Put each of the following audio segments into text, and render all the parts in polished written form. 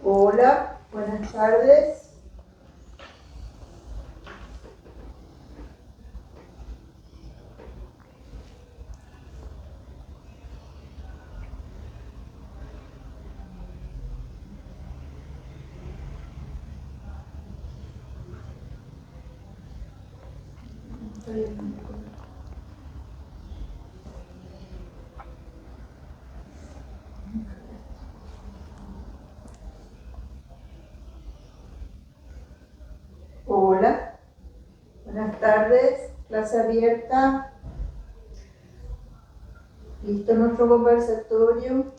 Hola, buenas tardes. Hola, buenas tardes, clase abierta. ¿Listo nuestro conversatorio?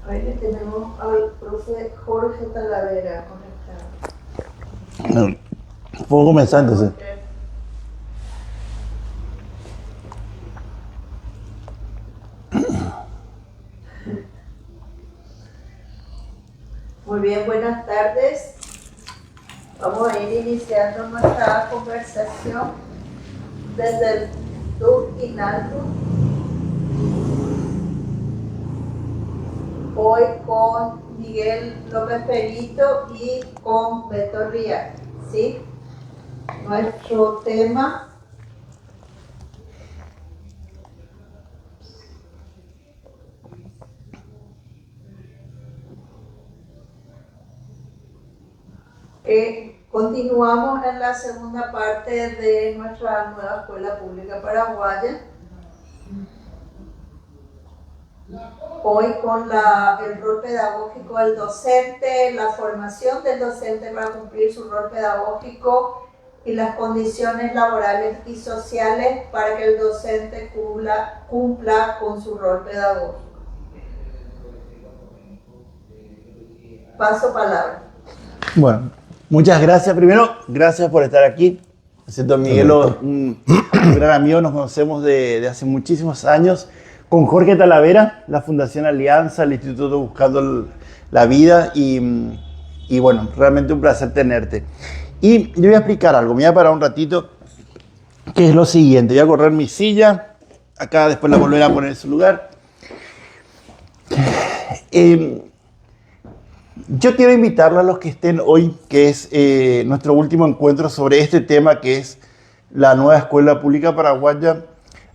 Ahí le tenemos al profe Jorge Talavera conectado. Puedo comenzar entonces. Muy bien, buenas tardes. Vamos a ir iniciando nuestra conversación desde el Turquinalco. Hoy con Miguel López Perito y con Beto Ría, ¿sí? Nuestro tema continuamos en la segunda parte de nuestra nueva escuela pública paraguaya. Hoy con el rol pedagógico del docente, la formación del docente para cumplir su rol pedagógico y las condiciones laborales y sociales para que el docente cumpla con su rol pedagógico. Paso palabra. Bueno, muchas gracias. Primero, gracias por estar aquí. Siento Miguelo, un gran amigo, nos conocemos de hace muchísimos años. Con Jorge Talavera, la Fundación Alianza, el Instituto Buscando la Vida y bueno, realmente un placer tenerte. Y yo voy a explicar algo, me voy a parar un ratito, que es lo siguiente. Voy a correr mi silla, acá después la volveré a poner en su lugar. Yo quiero invitarlos a los que estén hoy, que es nuestro último encuentro sobre este tema, que es la nueva escuela pública paraguaya,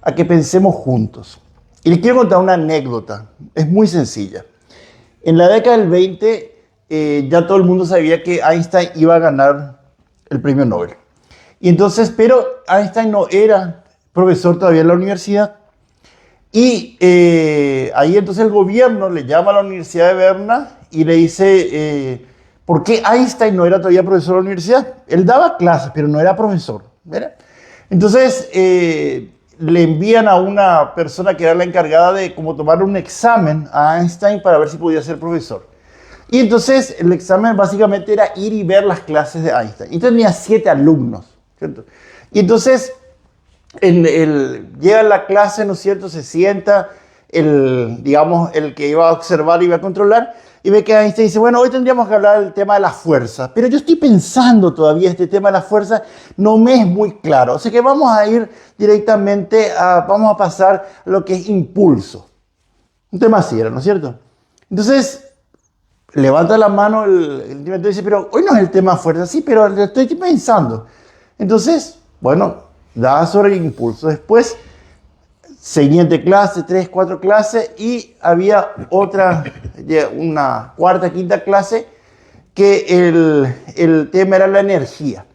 a que pensemos juntos. Y les quiero contar una anécdota, es muy sencilla. En la década del 20 ya todo el mundo sabía que Einstein iba a ganar el premio Nobel. Y entonces, pero Einstein no era profesor todavía en la universidad. Y ahí entonces el gobierno le llama a la Universidad de Berna y le dice, ¿por qué Einstein no era todavía profesor de la universidad? Él daba clases, pero no era profesor, ¿verdad? Entonces le envían a una persona que era la encargada de como tomar un examen a Einstein para ver si podía ser profesor. Y entonces el examen básicamente era ir y ver las clases de Einstein. Y tenía 7 alumnos, ¿cierto? Y entonces llega a la clase, ¿no es cierto? Se sienta digamos, el que iba a observar y iba a controlar, y ve que Einstein dice, bueno, hoy tendríamos que hablar del tema de la fuerza, pero yo estoy pensando todavía este tema de la fuerza, no me es muy claro, o sea que vamos a ir directamente vamos a pasar a lo que es impulso. Un tema así era, ¿no es cierto? Entonces, levanta la mano el director y dice, pero hoy no es el tema fuerza, sí, pero lo estoy pensando. Entonces, bueno, da sobre el impulso. Después, siguiente clase, 3, 4 clases, y había otra, una cuarta, quinta clase, que el tema era la energía.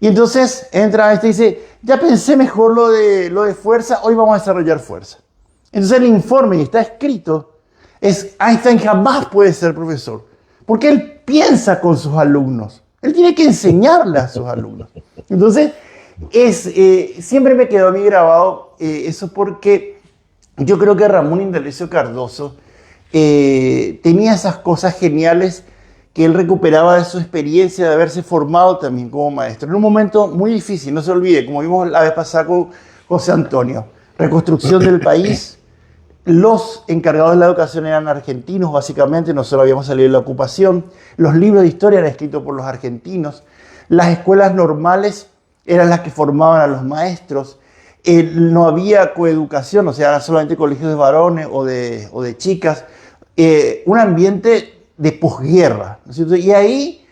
Y entonces entra este y dice, ya pensé mejor lo de fuerza, hoy vamos a desarrollar fuerza. Entonces el informe, y está escrito, es Einstein jamás puede ser profesor, porque él piensa con sus alumnos. Él tiene que enseñarle a sus alumnos. Entonces, siempre me quedó a mí grabado eso porque yo creo que Ramón Indalecio Cardoso tenía esas cosas geniales que él recuperaba de su experiencia de haberse formado también como maestro. En un momento muy difícil, no se olvide, como vimos la vez pasada con José Antonio, reconstrucción del país. Los encargados de la educación eran argentinos, básicamente, nosotros habíamos salido de la ocupación. Los libros de historia eran escritos por los argentinos. Las escuelas normales eran las que formaban a los maestros. No había coeducación, o sea, eran solamente colegios de varones o de chicas. Un ambiente de posguerra, ¿no es cierto? Y ahí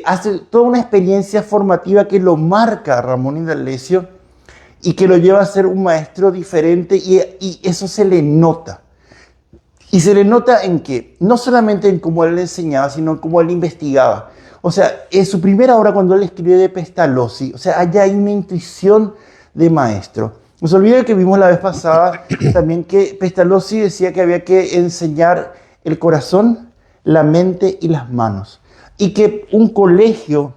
hace toda una experiencia formativa que lo marca Ramón Indalecio y que lo lleva a ser un maestro diferente y eso se le nota. Y se le nota en que, no solamente en cómo él enseñaba, sino en cómo él investigaba. O sea, en su primera obra cuando él escribe de Pestalozzi, o sea, allá hay una intuición de maestro. No se olvide que vimos la vez pasada también que Pestalozzi decía que había que enseñar el corazón, la mente y las manos. Y que un colegio,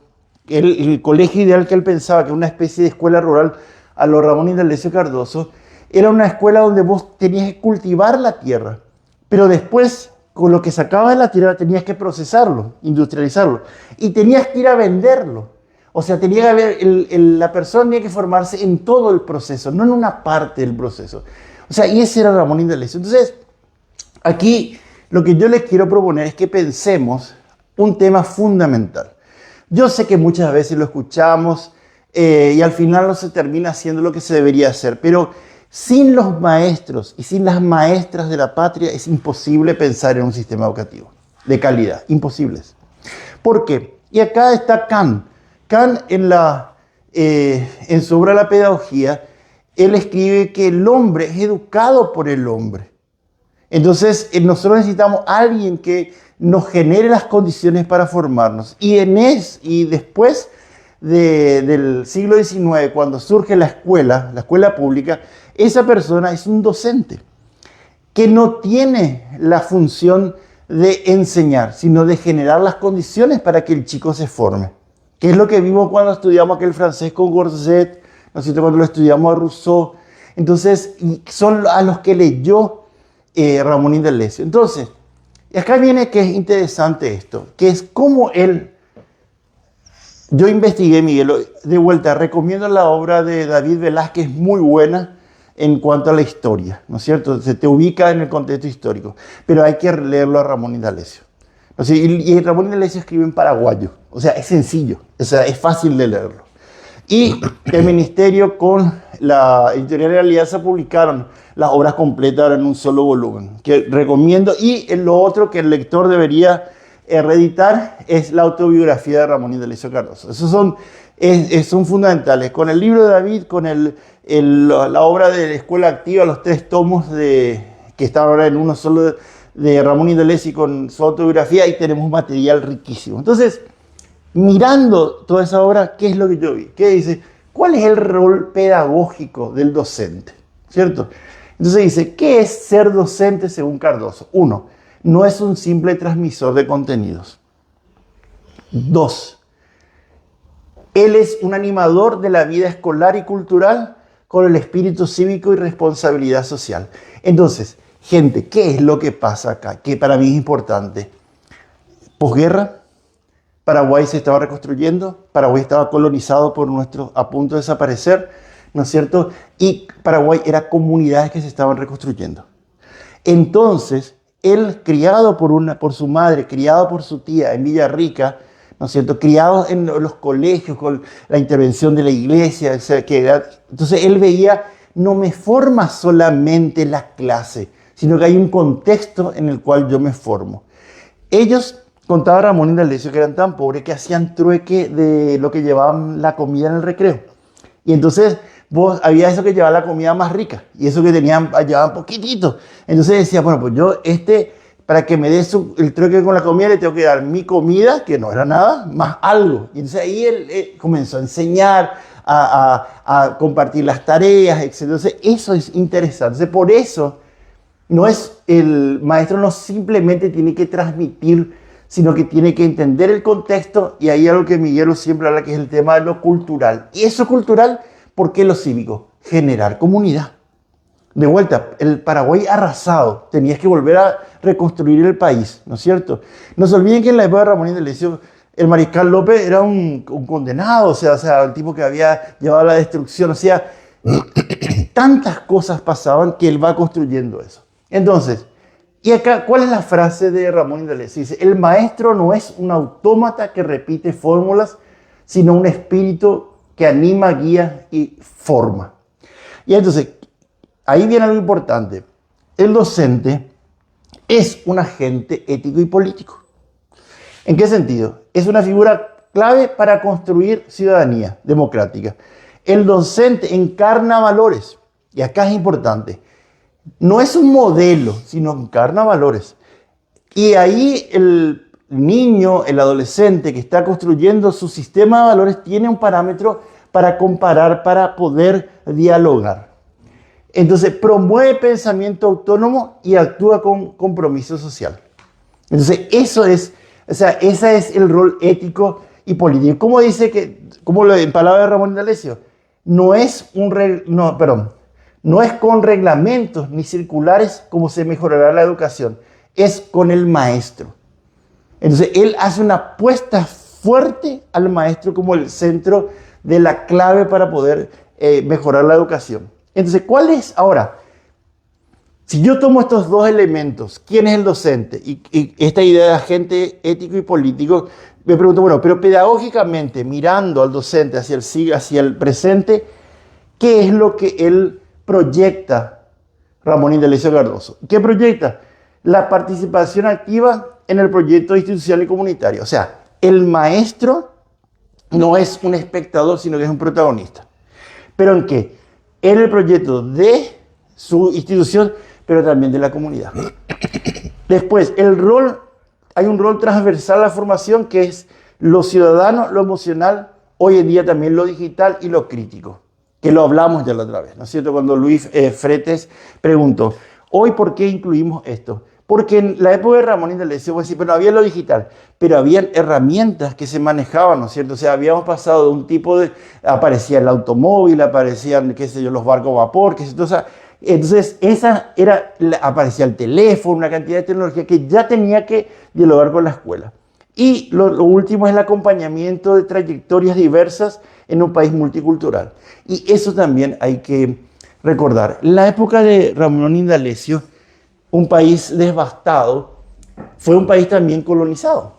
el colegio ideal que él pensaba, que era una especie de escuela rural a lo Ramón Indalecio Cardoso, era una escuela donde vos tenías que cultivar la tierra, pero después, con lo que sacabas de la tierra, tenías que procesarlo, industrializarlo, y tenías que ir a venderlo. O sea, tenía que haber, la persona tenía que formarse en todo el proceso, no en una parte del proceso. O sea, y ese era Ramón Indalecio. Entonces, aquí lo que yo les quiero proponer es que pensemos un tema fundamental. Yo sé que muchas veces lo escuchamos y al final no se termina haciendo lo que se debería hacer, pero sin los maestros y sin las maestras de la patria es imposible pensar en un sistema educativo de calidad, imposibles. ¿Por qué? Y acá está Kant. Kant en su obra La Pedagogía, él escribe que el hombre es educado por el hombre. Entonces, nosotros necesitamos a alguien que nos genere las condiciones para formarnos. Y después del siglo XIX, cuando surge la escuela pública, esa persona es un docente que no tiene la función de enseñar, sino de generar las condiciones para que el chico se forme. Que es lo que vimos cuando estudiamos aquel francés con Gorset, ¿no es cierto? Cuando lo estudiamos a Rousseau. Entonces, son a los que leyó Ramón Indalecio. Entonces, acá viene que es interesante esto, que es cómo yo investigué, Miguel, de vuelta, recomiendo la obra de David Velázquez, muy buena en cuanto a la historia, ¿no es cierto? Se te ubica en el contexto histórico, pero hay que leerlo a Ramón Indalecio. ¿No? Y Ramón Indalecio escribe en paraguayo, o sea, es sencillo, o sea, es fácil de leerlo. Y el ministerio con la editorial de Alianza publicaron las obras completas en un solo volumen, que recomiendo. Y lo otro que el lector debería reeditar es la autobiografía de Ramón Indalecio Cardoso. Esos son fundamentales. Con el libro de David, con la obra de la Escuela Activa, los 3 tomos que están ahora en uno solo de Ramón Indalecio y con su autobiografía, ahí tenemos material riquísimo. Entonces, mirando toda esa obra, ¿qué es lo que yo vi? ¿Qué dice? ¿Cuál es el rol pedagógico del docente? ¿Cierto? Entonces dice, ¿qué es ser docente según Cardoso? 1, no es un simple transmisor de contenidos. 2, él es un animador de la vida escolar y cultural con el espíritu cívico y responsabilidad social. Entonces, gente, ¿qué es lo que pasa acá? Que para mí es importante. Posguerra, Paraguay se estaba reconstruyendo, Paraguay estaba colonizado por nuestros, a punto de desaparecer, ¿no es cierto? Y Paraguay era comunidades que se estaban reconstruyendo. Entonces, él, criado por su madre, criado por su tía en Villarrica, ¿no es cierto? Criado en los colegios con la intervención de la iglesia, entonces él veía, no me forma solamente la clase, sino que hay un contexto en el cual yo me formo. Ellos, contaba Ramón Indalecio, que eran tan pobres que hacían trueque de lo que llevaban la comida en el recreo. Y entonces había eso que llevaba la comida más rica y eso que llevaban poquitito. Entonces decía, bueno, pues yo para que me dé el trueque con la comida le tengo que dar mi comida, que no era nada, más algo. Y entonces ahí él comenzó a enseñar, a compartir las tareas, etc. Entonces eso es interesante. Entonces, por eso el maestro no simplemente tiene que transmitir sino que tiene que entender el contexto, y ahí algo que Miguelo siempre habla, que es el tema de lo cultural. Y eso cultural, ¿por qué lo cívico? Generar comunidad. De vuelta, el Paraguay arrasado, tenías que volver a reconstruir el país, ¿no es cierto? No se olviden que en la época de Ramón Indalecio, el mariscal López era un condenado, o sea, el tipo que había llevado a la destrucción, o sea, tantas cosas pasaban que él va construyendo eso. Entonces, y acá, ¿cuál es la frase de Ramón Indalecio? Dice, el maestro no es un autómata que repite fórmulas, sino un espíritu que anima, guía y forma. Y entonces, ahí viene algo importante. El docente es un agente ético y político. ¿En qué sentido? Es una figura clave para construir ciudadanía democrática. El docente encarna valores. Y acá es importante. No es un modelo, sino encarna valores. Y ahí el niño, el adolescente que está construyendo su sistema de valores tiene un parámetro para comparar, para poder dialogar. Entonces promueve pensamiento autónomo y actúa con compromiso social. Entonces eso es, o sea, ese es el rol ético y político. ¿Cómo dice que, como en palabras de Ramón Indalecio, no es con reglamentos ni circulares como se mejorará la educación, es con el maestro. Entonces él hace una apuesta fuerte al maestro como el centro de la clave para poder mejorar la educación. Entonces, ¿cuál es ahora? Si yo tomo estos dos elementos, ¿quién es el docente? Y esta idea de agente ético y político, me pregunto, bueno, pero pedagógicamente, mirando al docente hacia el presente, ¿qué es lo que él proyecta, Ramón Indalecio Cardoso? ¿Qué proyecta? La participación activa en el proyecto institucional y comunitario. O sea, el maestro no es un espectador, sino que es un protagonista. ¿Pero en qué? En el proyecto de su institución, pero también de la comunidad. Después, hay un rol transversal a la formación que es lo ciudadano, lo emocional, hoy en día también lo digital y lo crítico, que lo hablamos ya la otra vez, ¿no es cierto? Cuando Luis Fretes preguntó, ¿hoy por qué incluimos esto? Porque en la época de Ramón Indalecio, voy a decir, pero no había lo digital, pero habían herramientas que se manejaban, ¿no es cierto? O sea, habíamos pasado de un tipo de, aparecía el automóvil, aparecían, qué sé yo, los barcos vapor, qué sé yo, o sea, entonces aparecía el teléfono, una cantidad de tecnología que ya tenía que dialogar con la escuela. Y lo último es el acompañamiento de trayectorias diversas en un país multicultural. Y eso también hay que recordar. En la época de Ramón Indalecio, un país devastado, fue un país también colonizado.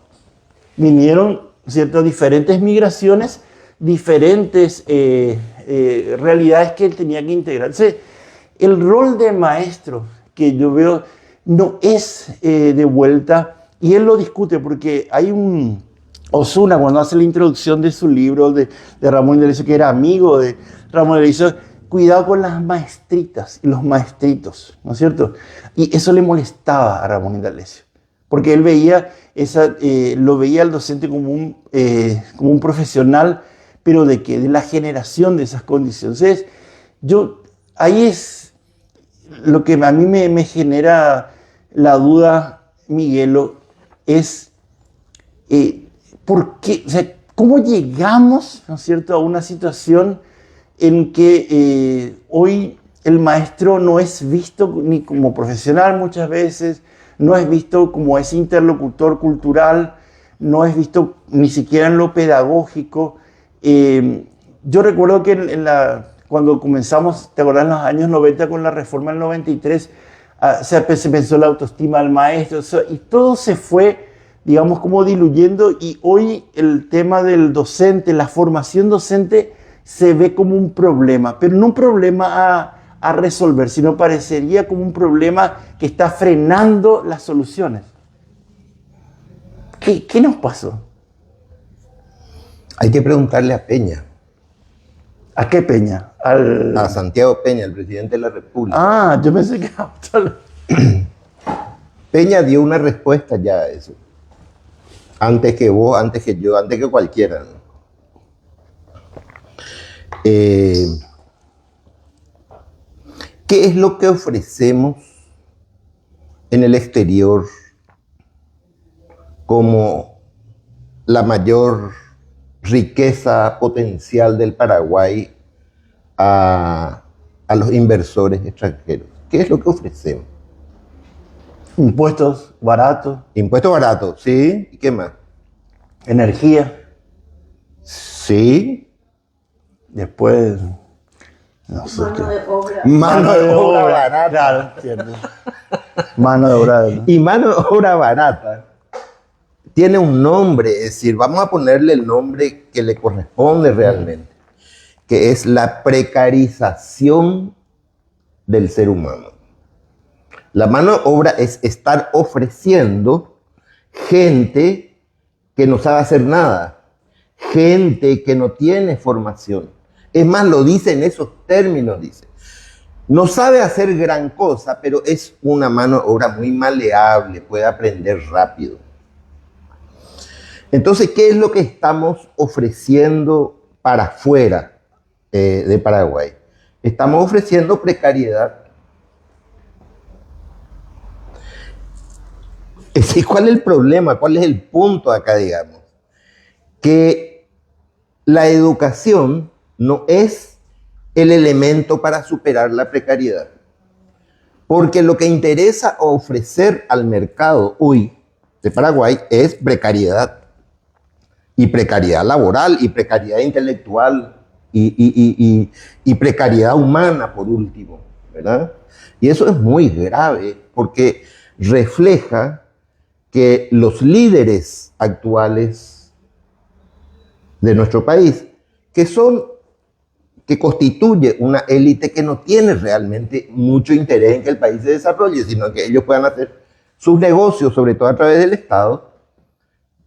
Vinieron, ¿cierto?, diferentes migraciones, diferentes realidades que él tenía que integrar. Entonces, el rol de maestro que yo veo no es de vuelta, y él lo discute porque hay un Osuna, cuando hace la introducción de su libro de Ramón Indalecio, que era amigo de Ramón Indalecio, cuidado con las maestritas y los maestritos, ¿no es cierto? Y eso le molestaba a Ramón Indalecio, porque él veía lo veía al docente como un profesional, pero ¿de qué? De la generación de esas condiciones. Entonces, ahí es lo que a mí me genera la duda, Miguelo, es ¿por qué? O sea, ¿cómo llegamos, ¿no es cierto?, a una situación en que hoy el maestro no es visto ni como profesional muchas veces, no es visto como ese interlocutor cultural, no es visto ni siquiera en lo pedagógico? Yo recuerdo que cuando comenzamos, ¿te acordás? En los años 90 con la reforma del 93, se pensó la autoestima del maestro, y todo se fue, digamos, como diluyendo, y hoy el tema del docente, la formación docente, se ve como un problema, pero no un problema a resolver, sino parecería como un problema que está frenando las soluciones. ¿Qué nos pasó? Hay que preguntarle a Peña. ¿A qué Peña? A Santiago Peña, el presidente de la República. Yo pensé que... Peña dio una respuesta ya a eso. Antes que vos, antes que yo, antes que cualquiera, ¿no? ¿Qué es lo que ofrecemos en el exterior como la mayor riqueza potencial del Paraguay a los inversores extranjeros. ¿Qué es lo que ofrecemos? Impuestos baratos, Impuestos baratos, ¿sí? ¿Y qué más? energía, Sí. después, no sé Mano qué. de obra. Mano de obra barata. Claro, cierto. Mano de obra. ¿No? Y mano de obra barata tiene un nombre, es decir, vamos a ponerle el nombre que le corresponde realmente, que es la precarización del ser humano. La mano de obra es estar ofreciendo gente que no sabe hacer nada, gente que no tiene formación. Es más, lo dice en esos términos, dice. No sabe hacer gran cosa, pero es una mano de obra muy maleable, puede aprender rápido. Entonces, ¿qué es lo que estamos ofreciendo para afuera de Paraguay? Estamos ofreciendo precariedad. Es decir, ¿cuál es el problema? ¿Cuál es el punto acá, digamos? Que la educación no es el elemento para superar la precariedad. Porque lo que interesa ofrecer al mercado hoy de Paraguay es precariedad. Y precariedad laboral, y precariedad intelectual, y precariedad humana, por último, ¿verdad? Y eso es muy grave, porque refleja que los líderes actuales de nuestro país, que constituye una élite que no tiene realmente mucho interés en que el país se desarrolle, sino que ellos puedan hacer sus negocios, sobre todo a través del Estado,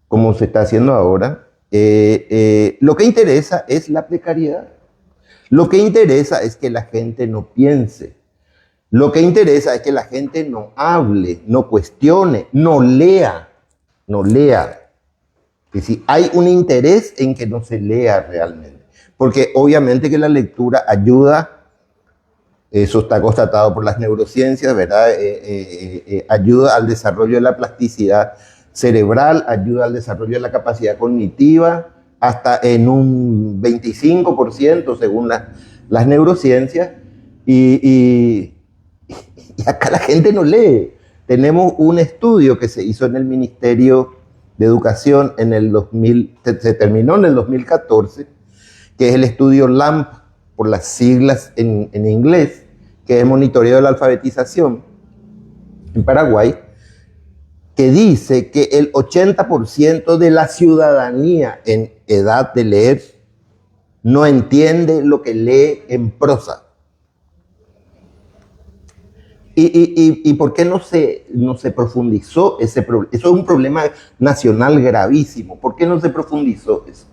como se está haciendo ahora. Lo que interesa es la precariedad. Lo que interesa es que la gente no piense. Lo que interesa es que la gente no hable, no cuestione, no lea. Es decir, hay un interés en que no se lea realmente. Porque obviamente que la lectura ayuda, eso está constatado por las neurociencias, ¿verdad? Ayuda al desarrollo de la plasticidad cerebral, ayuda al desarrollo de la capacidad cognitiva, hasta en un 25% según las neurociencias. Y acá la gente no lee. Tenemos un estudio que se hizo en el Ministerio de Educación en el 2000, se terminó en el 2014, que es el estudio LAMP, por las siglas en inglés, que es monitoreo de la alfabetización en Paraguay, que dice que el 80% de la ciudadanía en edad de leer no entiende lo que lee en prosa. ¿Y por qué no se profundizó ese problema? Eso es un problema nacional gravísimo. ¿Por qué no se profundizó eso?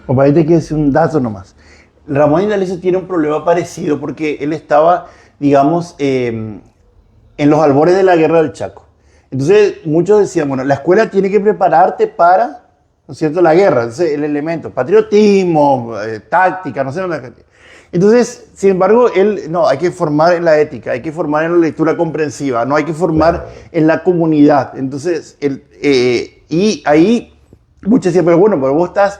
Papá, ahí te quiero decir un dato nomás. Ramón Indalecio tiene un problema parecido porque él estaba, digamos, en los albores de la guerra del Chaco. Entonces, muchos decían, bueno, la escuela tiene que prepararte para, ¿no es cierto?, la guerra. Entonces, el elemento, patriotismo, táctica, no sé. Entonces, sin embargo, no, hay que formar en la ética, hay que formar en la lectura comprensiva, no hay que formar en la comunidad. Entonces, y ahí muchos decían, pero bueno, pero vos estás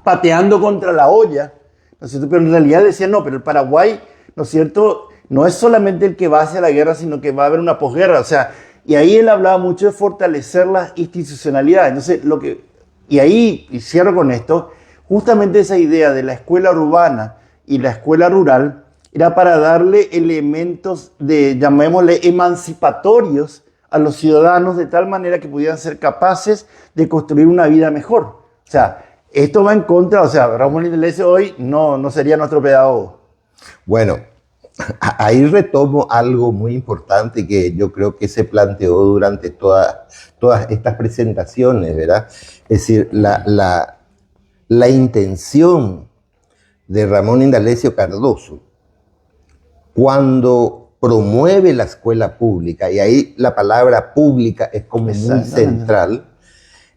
pateando contra la olla, ¿no es cierto? Pero en realidad decían, no, pero el Paraguay, ¿no es cierto?, no es solamente el que va hacia la guerra, sino que va a haber una posguerra, o sea, y ahí él hablaba mucho de fortalecer la institucionalidad. Entonces, y ahí, y cierro con esto, justamente esa idea de la escuela urbana y la escuela rural era para darle elementos de, llamémosle, emancipatorios a los ciudadanos de tal manera que pudieran ser capaces de construir una vida mejor. O sea, esto va en contra, o sea, Ramón Indalecio hoy no sería nuestro pedagogo. Bueno, ahí retomo algo muy importante que yo creo que se planteó durante todas estas presentaciones, ¿verdad? Es decir, la intención de Ramón Indalecio Cardoso, cuando promueve la escuela pública, y ahí la palabra pública es como muy central,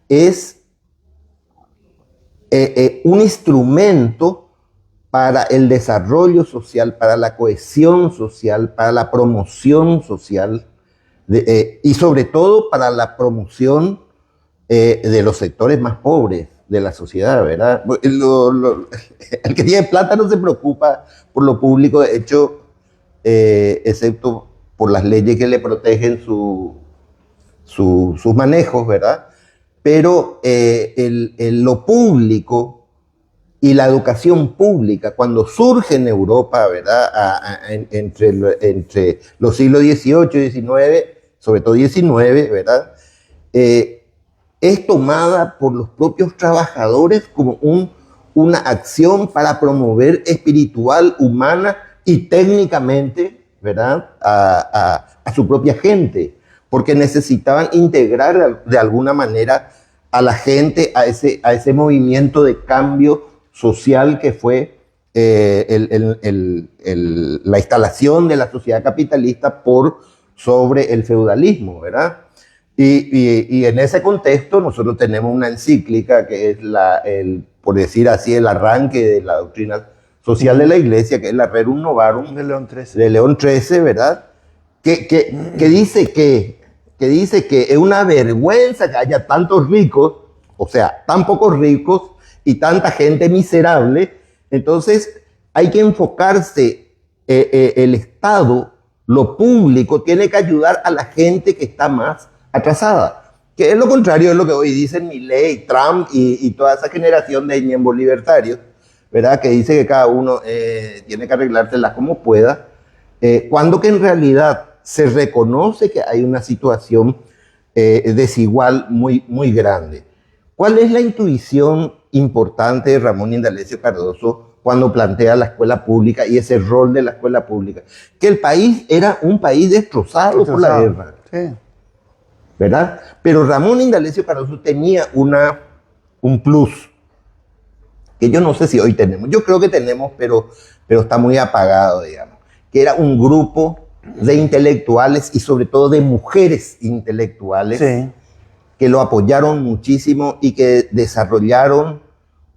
es un instrumento para el desarrollo social, para la cohesión social, para la promoción social, y sobre todo para la promoción de los sectores más pobres de la sociedad, ¿verdad? El que tiene plata no se preocupa por lo público, de hecho, excepto por las leyes que le protegen sus manejos, ¿verdad? Pero lo público y la educación pública, cuando surge en Europa, ¿verdad? Entre los siglos XVIII y XIX, sobre todo XIX, ¿verdad? Es tomada por los propios trabajadores como una acción para promover espiritual, humana y técnicamente, ¿verdad? A su propia gente, porque necesitaban integrar de alguna manera a la gente a ese movimiento de cambio social que fue la instalación de la sociedad capitalista por sobre el feudalismo, ¿verdad? Y en ese contexto nosotros tenemos una encíclica que es por decir así, el arranque de la doctrina social de la Iglesia, que es la Rerum Novarum De León XIII. de León XIII, ¿verdad? Que dice que es una vergüenza que haya tantos ricos, o sea, tan pocos ricos y tanta gente miserable. Entonces hay que enfocarse, el Estado, lo público, tiene que ayudar a la gente que está más atrasada, que es lo contrario de lo que hoy dicen Milei, Trump y toda esa generación de ñembos libertarios, ¿verdad? Que dice que cada uno tiene que arreglárselas como pueda, cuando que en realidad se reconoce que hay una situación desigual muy, muy grande. ¿Cuál es la intuición importante de Ramón Indalecio Cardoso cuando plantea la escuela pública y ese rol de la escuela pública? Que el país era un país destrozado por la guerra. Sí. ¿Verdad? Pero Ramón Indalecio Cardoso tenía un plus que yo no sé si hoy tenemos. Yo creo que tenemos, pero está muy apagado, digamos. Que era un grupo de intelectuales y sobre todo de mujeres intelectuales, Sí. que lo apoyaron muchísimo y que desarrollaron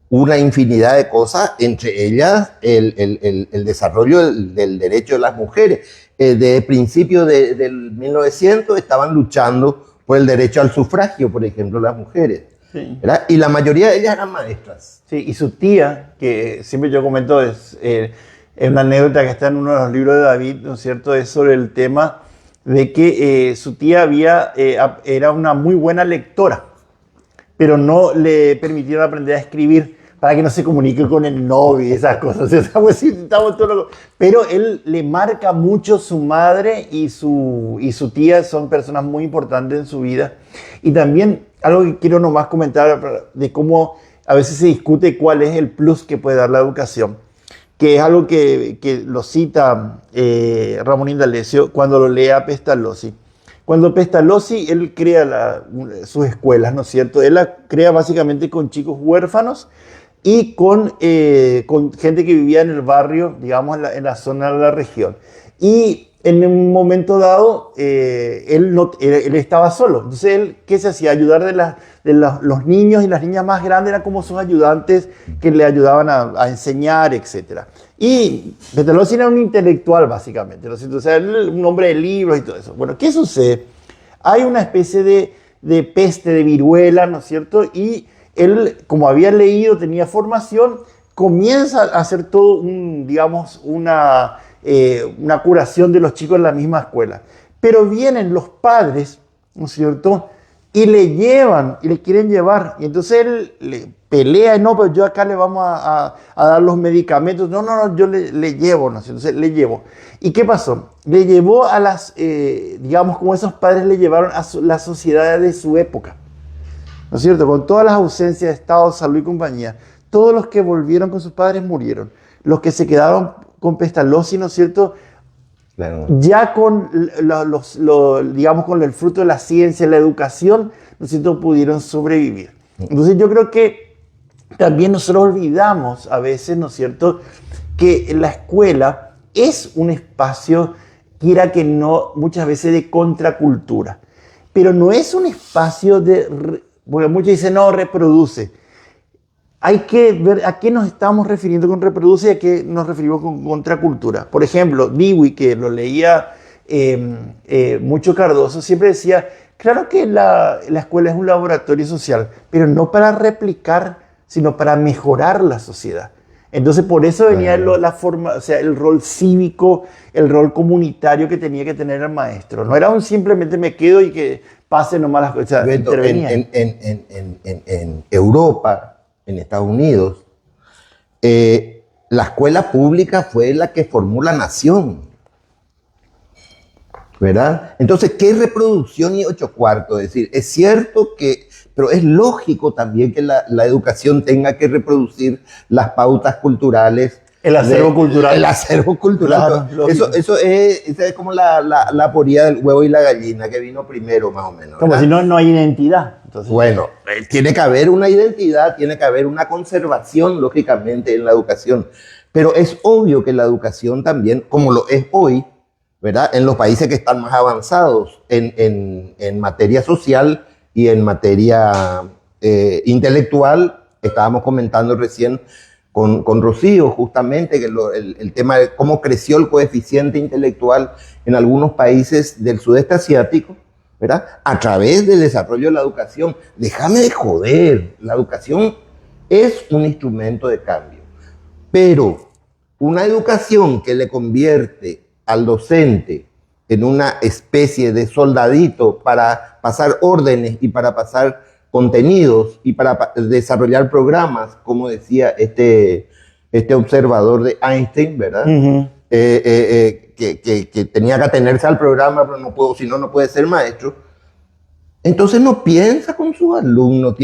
una infinidad de cosas, entre ellas el desarrollo del derecho de las mujeres. De principios del 1900 estaban luchando por el derecho al sufragio, por ejemplo, las mujeres. Sí. ¿Verdad? Y la mayoría de ellas eran maestras. Sí, y su tía, que siempre yo comento, es una anécdota que está en uno de los libros de David, ¿no es cierto? Es sobre el tema de que su tía era una muy buena lectora, pero no le permitieron aprender a escribir para que no se comunique con el novio y esas cosas. O sea, estamos todos locos. Pero él le marca mucho su madre y su tía, son personas muy importantes en su vida. Y también algo que quiero nomás comentar de cómo a veces se discute cuál es el plus que puede dar la educación, que es algo que lo cita Ramón Indalecio cuando lo lee a Pestalozzi. Cuando Pestalozzi, él crea sus escuelas, ¿no es cierto? Él la crea básicamente con chicos huérfanos y con gente que vivía en el barrio, digamos, en la zona de la región. Y en un momento dado, él estaba solo. Entonces, él, ¿qué se hacía? Ayudar de los niños y las niñas más grandes, eran como sus ayudantes que le ayudaban a enseñar, etc. Y Pestalozzi era un intelectual, básicamente, ¿no es cierto? O sea, un hombre de libros y todo eso. Bueno, ¿qué sucede? Hay una especie de peste, de viruela, ¿no es cierto? Y él, como había leído, tenía formación, comienza a hacer todo una curación de los chicos en la misma escuela. Pero vienen los padres, ¿no es cierto? Y le quieren llevar. Y entonces él le pelea, no, pero yo acá le vamos a dar los medicamentos. No, yo le llevo, ¿no es cierto? Entonces le llevo. ¿Y qué pasó? Le llevó a como esos padres le llevaron a la sociedad de su época, ¿no es cierto? Con todas las ausencias de Estado, salud y compañía. Todos los que volvieron con sus padres murieron. Los que se quedaron con Pestalozzi, ¿no es cierto? Claro. Ya con con el fruto de la ciencia, la educación, ¿no es cierto?, pudieron sobrevivir. Entonces yo creo que también nosotros olvidamos a veces, ¿no es cierto?, que la escuela es un espacio, quiera que no, muchas veces de contracultura. Pero no es un espacio porque muchos dicen, no, reproduce. Hay que ver a qué nos estamos refiriendo con reproduce y a qué nos referimos con contracultura. Por ejemplo, Dewey, que lo leía mucho Cardoso, siempre decía, Claro que la escuela es un laboratorio social, pero no para replicar, sino para mejorar la sociedad. Entonces, por eso venía la forma, o sea, el rol cívico, el rol comunitario que tenía que tener el maestro. No era un simplemente me quedo y que pase nomás las cosas. Beto, en Europa, en Estados Unidos, la escuela pública fue la que formó la nación, ¿verdad? Entonces, ¿qué reproducción y 8/4? Es decir, es cierto que, pero es lógico también que la educación tenga que reproducir las pautas culturales. El acervo cultural. El acervo cultural. Claro, eso es como la aporía del huevo y la gallina, que vino primero, más o menos. Como ¿verdad? si no hay identidad. Entonces, Bueno, tiene que haber una identidad, tiene que haber una conservación, lógicamente, en la educación. Pero es obvio que la educación también, como lo es hoy, ¿verdad? En los países que están más avanzados en materia social y en materia intelectual, estábamos comentando recién con Rocío, justamente, que el tema de cómo creció el coeficiente intelectual en algunos países del sudeste asiático, ¿verdad? A través del desarrollo de la educación. Déjame de joder, la educación es un instrumento de cambio, pero una educación que le convierte al docente en una especie de soldadito para pasar órdenes y para pasar contenidos y para desarrollar programas, como decía este observador de Einstein, ¿verdad? Que tenía que atenerse al programa, pero no puedo, si no, no puede ser maestro. Entonces no piensa con sus alumnos,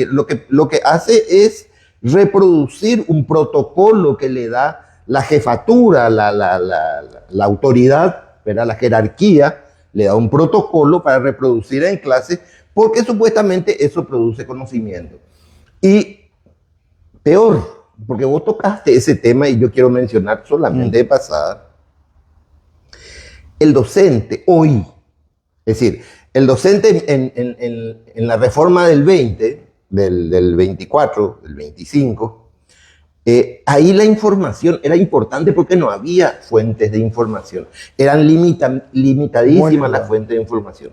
lo que hace es reproducir un protocolo que le da la jefatura, la autoridad, ¿verdad? La jerarquía, le da un protocolo para reproducir en clase, porque supuestamente eso produce conocimiento. Y peor, porque vos tocaste ese tema y yo quiero mencionar solamente de pasada, el docente hoy, es decir, el docente en la reforma del 20, del 24, del 25, ahí la información era importante porque no había fuentes de información. Eran limitadísimas las fuentes de información.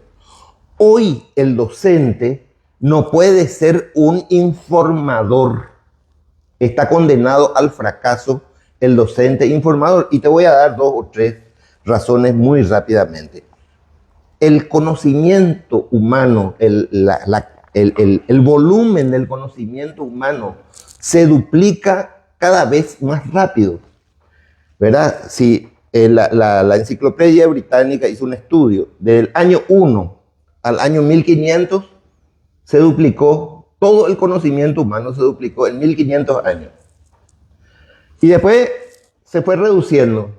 Hoy el docente no puede ser un informador. Está condenado al fracaso el docente informador. Y te voy a dar 2 o 3 razones muy rápidamente. El conocimiento humano, el volumen del conocimiento humano se duplica cada vez más rápido, ¿verdad? Si la Enciclopedia Británica hizo un estudio, del año 1 al año 1500 se duplicó, todo el conocimiento humano se duplicó en 1500 años. Y después se fue reduciendo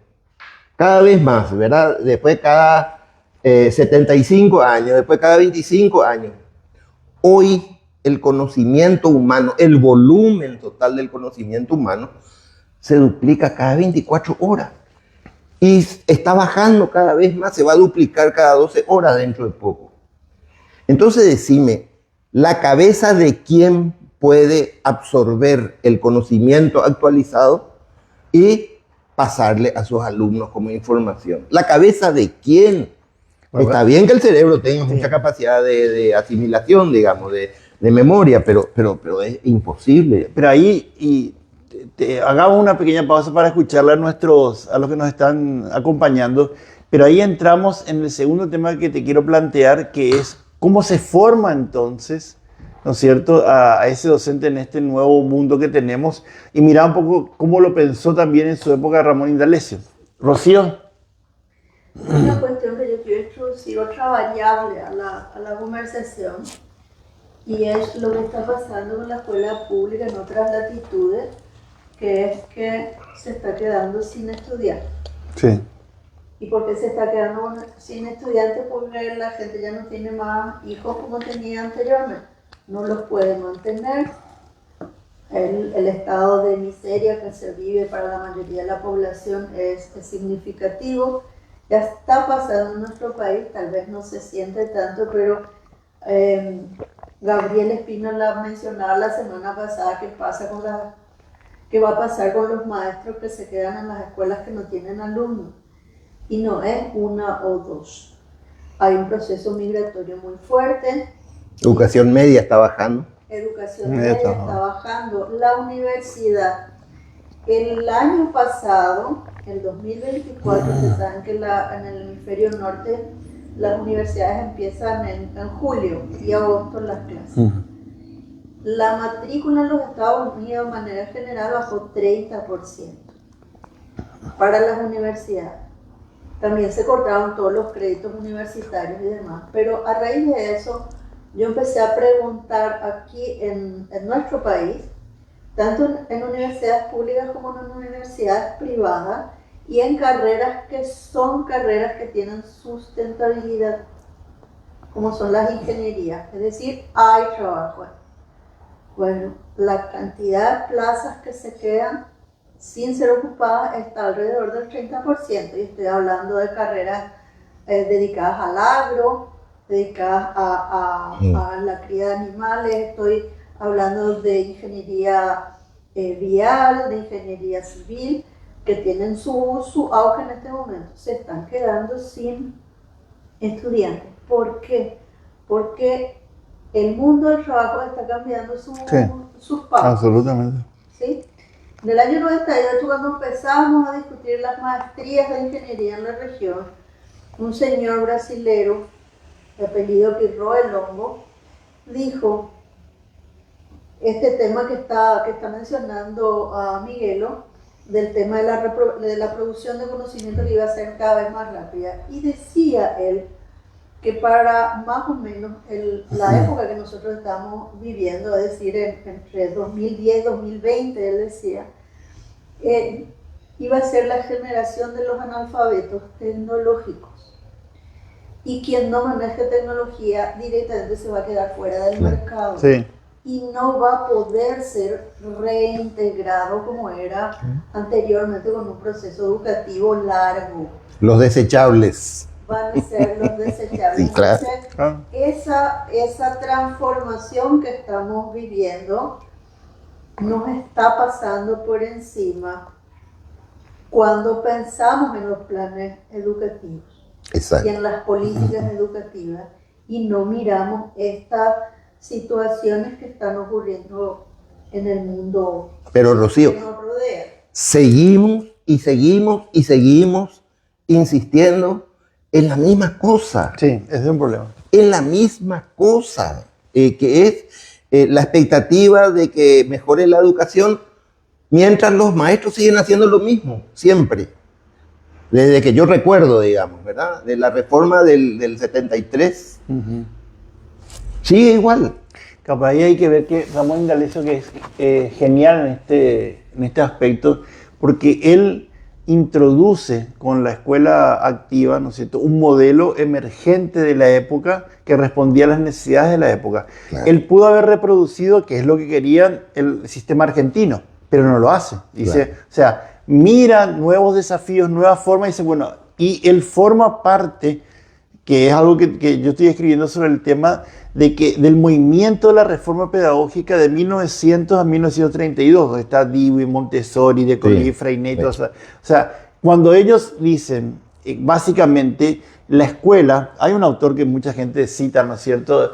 cada vez más, ¿verdad? Después cada 75 años, después cada 25 años. Hoy el conocimiento humano, el volumen total del conocimiento humano, se duplica cada 24 horas. Y está bajando cada vez más, se va a duplicar cada 12 horas dentro de poco. Entonces decime, ¿la cabeza de quién puede absorber el conocimiento actualizado y pasarle a sus alumnos como información? ¿La cabeza de quién? Está bien que el cerebro tenga mucha capacidad de asimilación, digamos, de memoria, pero es imposible. Pero ahí, hagamos una pequeña pausa para escucharle a los que nos están acompañando, pero ahí entramos en el segundo tema que te quiero plantear, que es cómo se forma entonces, ¿no es cierto?, a ese docente en este nuevo mundo que tenemos, y mira un poco cómo lo pensó también en su época Ramón Indalecio. Rocío. Una cuestión que yo quiero introducir, otra variable a la conversación, y es lo que está pasando con la escuela pública en otras latitudes, que es que se está quedando sin estudiantes. Sí. ¿Y por qué se está quedando sin estudiantes? Porque la gente ya no tiene más hijos como tenía anteriormente. No los puede mantener. El estado de miseria que se vive para la mayoría de la población es significativo. Ya está pasando en nuestro país, tal vez no se siente tanto, pero Gabriel Espínola mencionaba la semana pasada que va a pasar con los maestros que se quedan en las escuelas que no tienen alumnos. Y no es 1 o 2. hay un proceso migratorio muy fuerte. Educación media está bajando. Educación media está bajando. La universidad, el año pasado, el 2024, ustedes saben que en el hemisferio norte las universidades empiezan en julio y agosto las clases. La matrícula en los Estados Unidos de manera general bajó 30% para las universidades. También se cortaron todos los créditos universitarios y demás, pero a raíz de eso yo empecé a preguntar aquí en nuestro país, tanto en universidades públicas como en universidades privadas, y en carreras que son carreras que tienen sustentabilidad, como son las ingenierías, es decir, hay trabajo. Bueno, la cantidad de plazas que se quedan sin ser ocupadas está alrededor del 30%, y estoy hablando de carreras dedicadas al agro, dedicadas a la cría de animales, estoy hablando de ingeniería vial, de ingeniería civil, que tienen su auge en este momento. Se están quedando sin estudiantes. ¿Por qué? Porque el mundo del trabajo está cambiando sus pasos. Absolutamente. ¿Sí? En el año 98, cuando empezamos a discutir las maestrías de ingeniería en la región, un señor brasilero de apellido Pirro Longo dijo este tema que está mencionando a Miguelo, del tema de la producción de conocimiento que iba a ser cada vez más rápida. Y decía él que para más o menos la época que nosotros estamos viviendo, es decir, entre 2010 y 2020, él decía, iba a ser la generación de los analfabetos tecnológicos. Y quien no maneje tecnología directamente se va a quedar fuera del mercado. Sí. Y no va a poder ser reintegrado como era anteriormente con un proceso educativo largo. Los desechables. Van a ser los desechables. Sí, claro. Entonces, esa transformación que estamos viviendo nos está pasando por encima cuando pensamos en los planes educativos. Exacto. Y en las políticas educativas, y no miramos estas situaciones que están ocurriendo en el mundo. Pero Rocío, que nos rodea. Seguimos insistiendo en la misma cosa. Sí, ese es un problema. En la misma cosa, que es la expectativa de que mejore la educación mientras los maestros siguen haciendo lo mismo, siempre. Desde que yo recuerdo, digamos, ¿verdad? De la reforma del 73. Sigue igual. Capaz ahí hay que ver que Ramón Indalecio, que es genial en este aspecto, porque él introduce con la escuela activa, ¿no es cierto?, un modelo emergente de la época que respondía a las necesidades de la época. Claro. Él pudo haber reproducido, que es lo que quería el sistema argentino, pero no lo hace. Dice, Claro. O sea, mira nuevos desafíos, nuevas formas, y dice, bueno, y él forma parte, que es algo que yo estoy escribiendo sobre el tema del movimiento de la reforma pedagógica de 1900 a 1932, donde está Dewey, Montessori, de Colli, Freinet, o sea, cuando ellos dicen, básicamente, la escuela, hay un autor que mucha gente cita, ¿no es cierto?,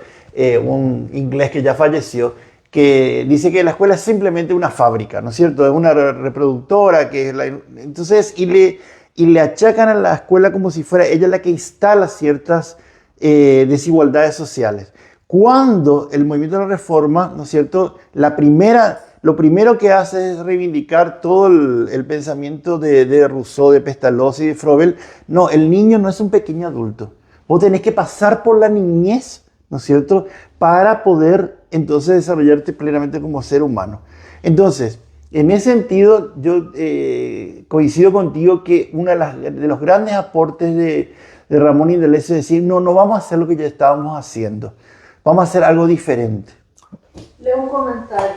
un inglés que ya falleció, que dice que la escuela es simplemente una fábrica, ¿no es cierto?, es una reproductora, que es entonces, y le achacan a la escuela como si fuera ella la que instala ciertas desigualdades sociales. Cuando el movimiento de la reforma, ¿no es cierto?, lo primero que hace es reivindicar todo el pensamiento de Rousseau, de Pestalozzi, de Froebel. No, el niño no es un pequeño adulto. Vos tenés que pasar por la niñez, ¿no es cierto?, para poder entonces desarrollarte plenamente como ser humano. Entonces, en ese sentido, yo coincido contigo que uno de los grandes aportes de Ramón Indalecio es decir, no vamos a hacer lo que ya estábamos haciendo, vamos a hacer algo diferente. Leo un comentario.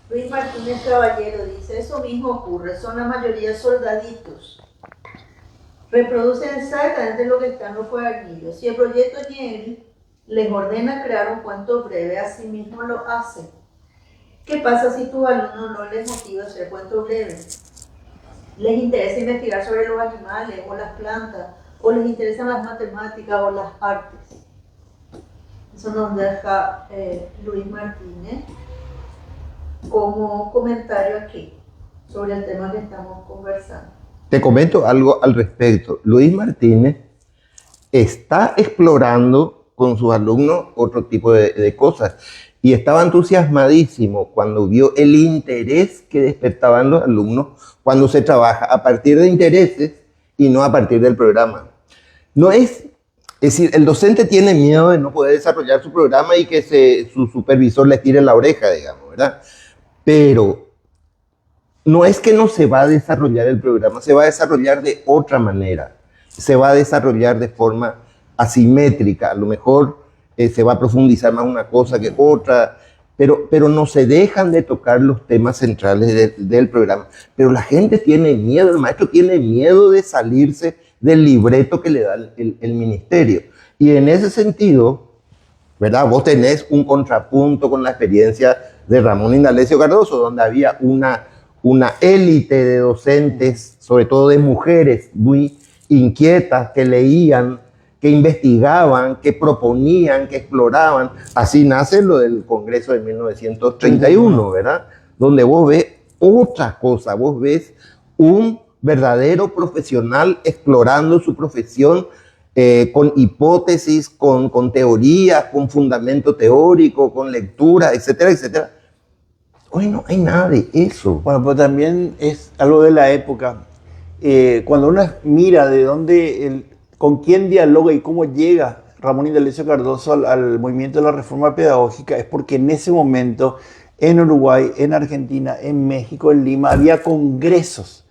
Luis Martínez Caballero dice, eso mismo ocurre, son la mayoría soldaditos. Reproducen exactamente lo que están los cuadernillos. Si el proyecto Yale les ordena crear un cuento breve, así mismo lo hacen. ¿Qué pasa si tus alumnos no les motiva hacer cuentos breves? ¿Les interesa investigar sobre los animales o las plantas o les interesan las matemáticas o las artes. Eso nos deja Luis Martínez como comentario aquí sobre el tema que estamos conversando. Te comento algo al respecto. Luis Martínez está explorando con sus alumnos otro tipo de cosas y estaba entusiasmadísimo cuando vio el interés que despertaban los alumnos cuando se trabaja a partir de intereses y no a partir del programa. No es decir, el docente tiene miedo de no poder desarrollar su programa y que su supervisor le tire la oreja, digamos, ¿verdad? Pero no es que no se va a desarrollar el programa, se va a desarrollar de otra manera. Se va a desarrollar de forma asimétrica. A lo mejor se va a profundizar más una cosa que otra, pero no se dejan de tocar los temas centrales del programa. Pero la gente tiene miedo, el maestro tiene miedo de salirse del libreto que le da el ministerio. Y en ese sentido, ¿verdad? Vos tenés un contrapunto con la experiencia de Ramón Indalecio Cardoso, donde había una élite de docentes, sobre todo de mujeres muy inquietas, que leían, que investigaban, que proponían, que exploraban. Así nace lo del Congreso de 1931, ¿verdad? Donde vos ves otra cosa, vos ves un verdadero profesional explorando su profesión con hipótesis, con teorías, con fundamento teórico, con lectura, etcétera, etcétera. Hoy no hay nada de eso. Bueno, pero también es algo de la época. Cuando uno mira de dónde, con quién dialoga y cómo llega Ramón Indalecio Cardoso al movimiento de la reforma pedagógica, es porque en ese momento en Uruguay, en Argentina, en México, en Lima, había congresos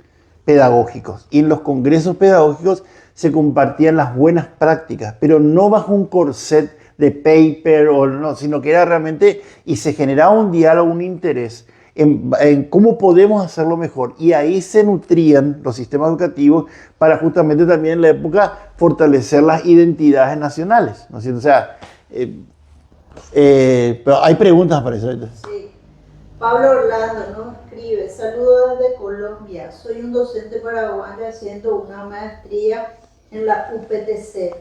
pedagógicos. Y en los congresos pedagógicos se compartían las buenas prácticas, pero no bajo un corset de paper, o no, sino que era realmente, y se generaba un diálogo, un interés en cómo podemos hacerlo mejor. Y ahí se nutrían los sistemas educativos para justamente también en la época fortalecer las identidades nacionales, ¿no es cierto? O sea, pero hay preguntas para eso. Sí. Pablo Orlando nos escribe: saludos desde Colombia, soy un docente paraguayo haciendo una maestría en la UPTC.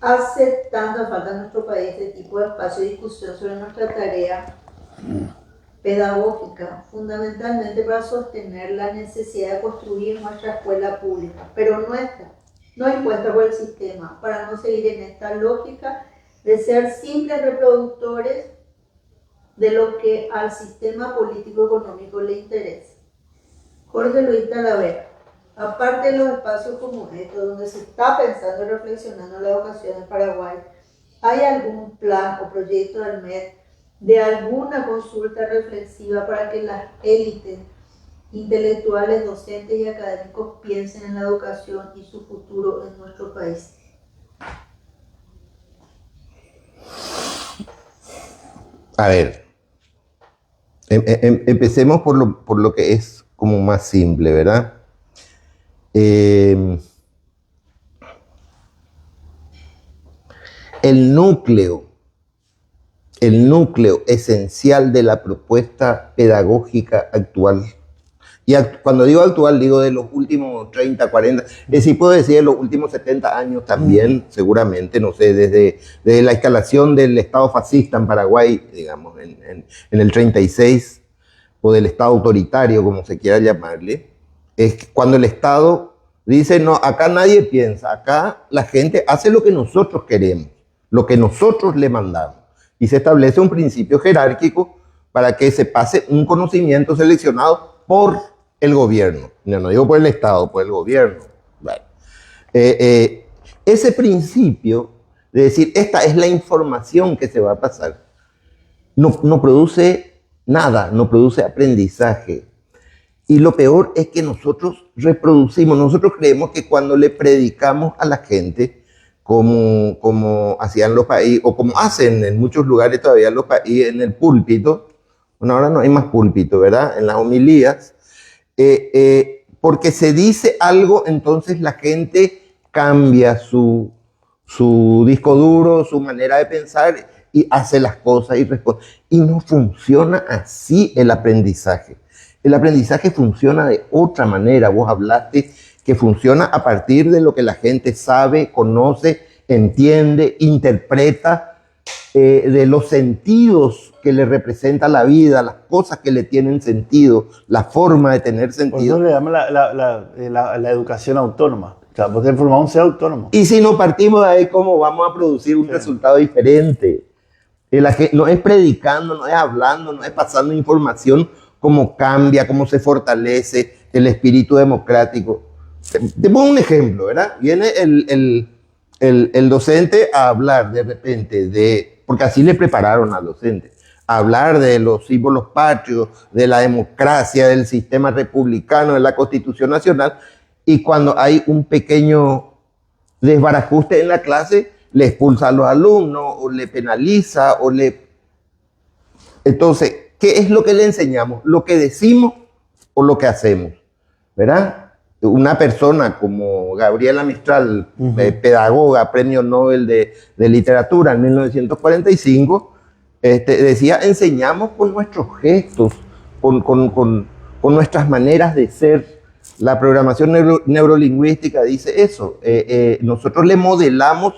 Hace tanta falta en nuestro país este tipo de espacio de discusión sobre nuestra tarea pedagógica, fundamentalmente para sostener la necesidad de construir nuestra escuela pública, pero nuestra, no impuesta por el sistema, para no seguir en esta lógica de ser simples reproductores de lo que al sistema político-económico le interesa. Jorge Luis Talavera: aparte de los espacios como estos, donde se está pensando y reflexionando la educación en Paraguay, ¿hay algún plan o proyecto del MED de alguna consulta reflexiva para que las élites intelectuales, docentes y académicos piensen en la educación y su futuro en nuestro país? A ver, empecemos por lo que es como más simple, ¿verdad? El núcleo esencial de la propuesta pedagógica actual, y cuando digo actual, digo de los últimos 30, 40, es decir, puedo decir de los últimos 70 años también, seguramente, no sé, desde la escalación del Estado fascista en Paraguay, digamos, en el 36, o del Estado autoritario, como se quiera llamarle, es cuando el Estado dice: no, acá nadie piensa, acá la gente hace lo que nosotros queremos, lo que nosotros le mandamos. Y se establece un principio jerárquico para que se pase un conocimiento seleccionado por el gobierno. No digo por el Estado, por el gobierno. Bueno, ese principio de decir, esta es la información que se va a pasar, no produce nada, no produce aprendizaje. Y lo peor es que nosotros reproducimos, nosotros creemos que cuando le predicamos a la gente, como hacían los países, o como hacen en muchos lugares todavía los países, en el púlpito, bueno, ahora no hay más púlpito, ¿verdad? En las homilías, porque se dice algo, entonces la gente cambia su disco duro, su manera de pensar, y hace las cosas y responde. Y no funciona así el aprendizaje. El aprendizaje funciona de otra manera. Vos hablaste que funciona a partir de lo que la gente sabe, conoce, entiende, interpreta, de los sentidos que le representa la vida, las cosas que le tienen sentido, la forma de tener Por sentido. eso le llaman la educación autónoma. O sea, vos te formás un ser autónomo. Y si no partimos de ahí, ¿cómo vamos a producir un resultado diferente? No es predicando, no es hablando, no es pasando información, cómo cambia, cómo se fortalece el espíritu democrático. Te pongo un ejemplo, ¿verdad? Viene el docente a hablar de repente porque así le prepararon al docente, a hablar de los símbolos patrios, de la democracia, del sistema republicano, de la Constitución Nacional, y cuando hay un pequeño desbarajuste en la clase, le expulsa a los alumnos, o le penaliza, Entonces, ¿qué es lo que le enseñamos? ¿Lo que decimos o lo que hacemos? ¿Verdad? Una persona como Gabriela Mistral, pedagoga, premio Nobel de Literatura en 1945, decía, enseñamos con nuestros gestos, con nuestras maneras de ser. La programación neurolingüística dice eso. Nosotros le modelamos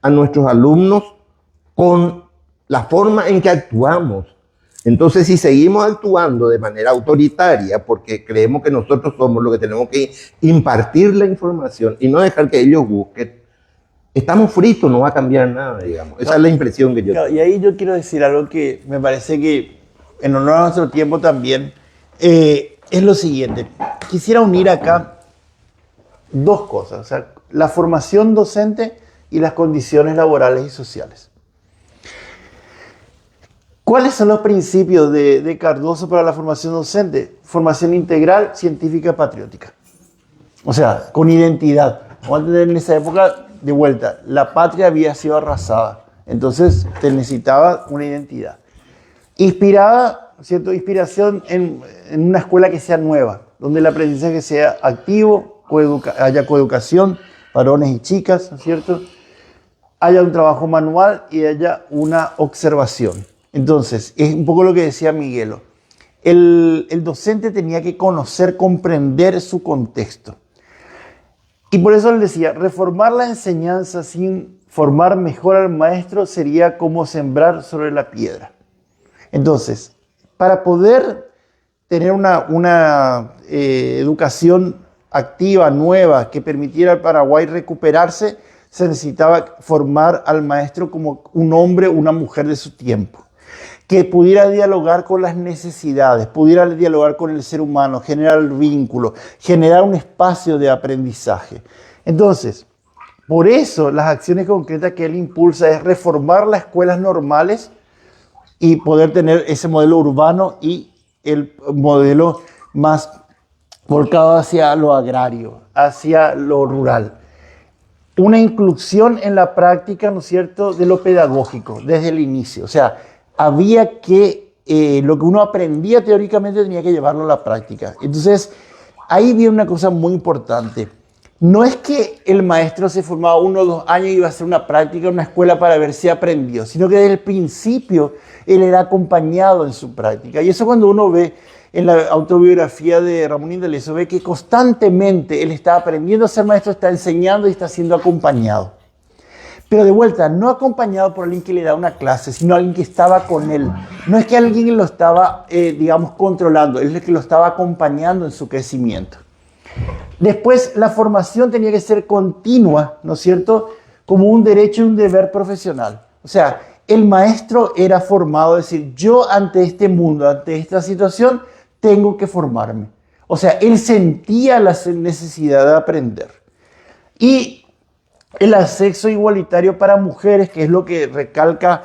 a nuestros alumnos con la forma en que actuamos. Entonces, si seguimos actuando de manera autoritaria, porque creemos que nosotros somos los que tenemos que impartir la información y no dejar que ellos busquen, estamos fritos, no va a cambiar nada, digamos. Esa es la impresión que yo tengo. Y ahí yo quiero decir algo que me parece que, en honor a nuestro tiempo también, es lo siguiente. Quisiera unir acá dos cosas, o sea, la formación docente y las condiciones laborales y sociales. ¿Cuáles son los principios de Cardoso para la formación docente? Formación integral, científica, patriótica. O sea, con identidad. Vamos a tener en esa época, de vuelta, la patria había sido arrasada. Entonces, te necesitaba una identidad. Inspirada, ¿cierto? Inspiración en una escuela que sea nueva, donde el aprendizaje sea activo, haya coeducación, varones y chicas, ¿no es cierto? Haya un trabajo manual y haya una observación. Entonces, es un poco lo que decía Miguelo. El docente tenía que conocer, comprender su contexto. Y por eso él decía, reformar la enseñanza sin formar mejor al maestro sería como sembrar sobre la piedra. Entonces, para poder tener una educación activa, nueva, que permitiera al Paraguay recuperarse, se necesitaba formar al maestro como un hombre o una mujer de su tiempo, que pudiera dialogar con las necesidades, pudiera dialogar con el ser humano, generar vínculos, generar un espacio de aprendizaje. Entonces, por eso las acciones concretas que él impulsa es reformar las escuelas normales y poder tener ese modelo urbano y el modelo más volcado hacia lo agrario, hacia lo rural. Una inclusión en la práctica, ¿no es cierto?, de lo pedagógico desde el inicio. O sea, había que, lo que uno aprendía teóricamente tenía que llevarlo a la práctica. Entonces, ahí viene una cosa muy importante. No es que el maestro se formaba 1 o 2 años y iba a hacer una práctica en una escuela para ver si aprendió, sino que desde el principio él era acompañado en su práctica. Y eso cuando uno ve en la autobiografía de Ramón Indalecio, ve que constantemente él está aprendiendo a ser maestro, está enseñando y está siendo acompañado. Pero de vuelta, no acompañado por alguien que le da una clase, sino alguien que estaba con él. No es que alguien lo estaba, digamos, controlando, él es el que lo estaba acompañando en su crecimiento. Después, la formación tenía que ser continua, ¿no es cierto?, como un derecho y un deber profesional. O sea, el maestro era formado, es decir, yo ante este mundo, ante esta situación, tengo que formarme. O sea, él sentía la necesidad de aprender. Y el acceso igualitario para mujeres, que es lo que recalca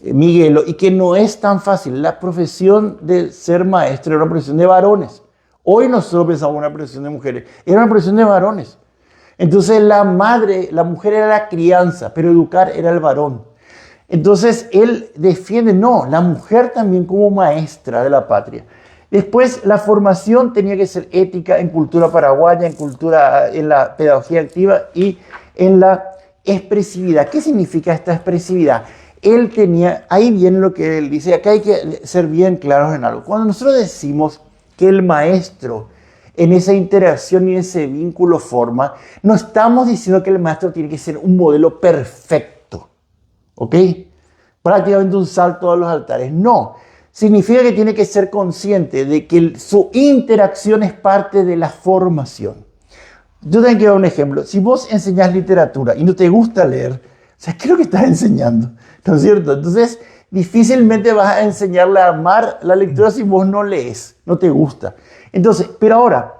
Miguelo, y que no es tan fácil. La profesión de ser maestro era una profesión de varones. Hoy nosotros pensamos una profesión de mujeres, era una profesión de varones. Entonces la mujer era la crianza, pero educar era el varón. Entonces él defiende, no, la mujer también como maestra de la patria. Después la formación tenía que ser ética en cultura paraguaya, en la pedagogía activa y en la expresividad. ¿Qué significa esta expresividad? Ahí viene lo que él dice, acá hay que ser bien claros en algo. Cuando nosotros decimos que el maestro en esa interacción y ese vínculo forma, no estamos diciendo que el maestro tiene que ser un modelo perfecto, ¿ok? Prácticamente un salto a los altares. No, significa que tiene que ser consciente de que su interacción es parte de la formación. Yo tengo que dar un ejemplo. Si vos enseñás literatura y no te gusta leer, o sea, ¿qué es lo que estás enseñando? ¿No es cierto? Entonces, difícilmente vas a enseñarle a amar la lectura si vos no lees, no te gusta. Entonces, pero ahora,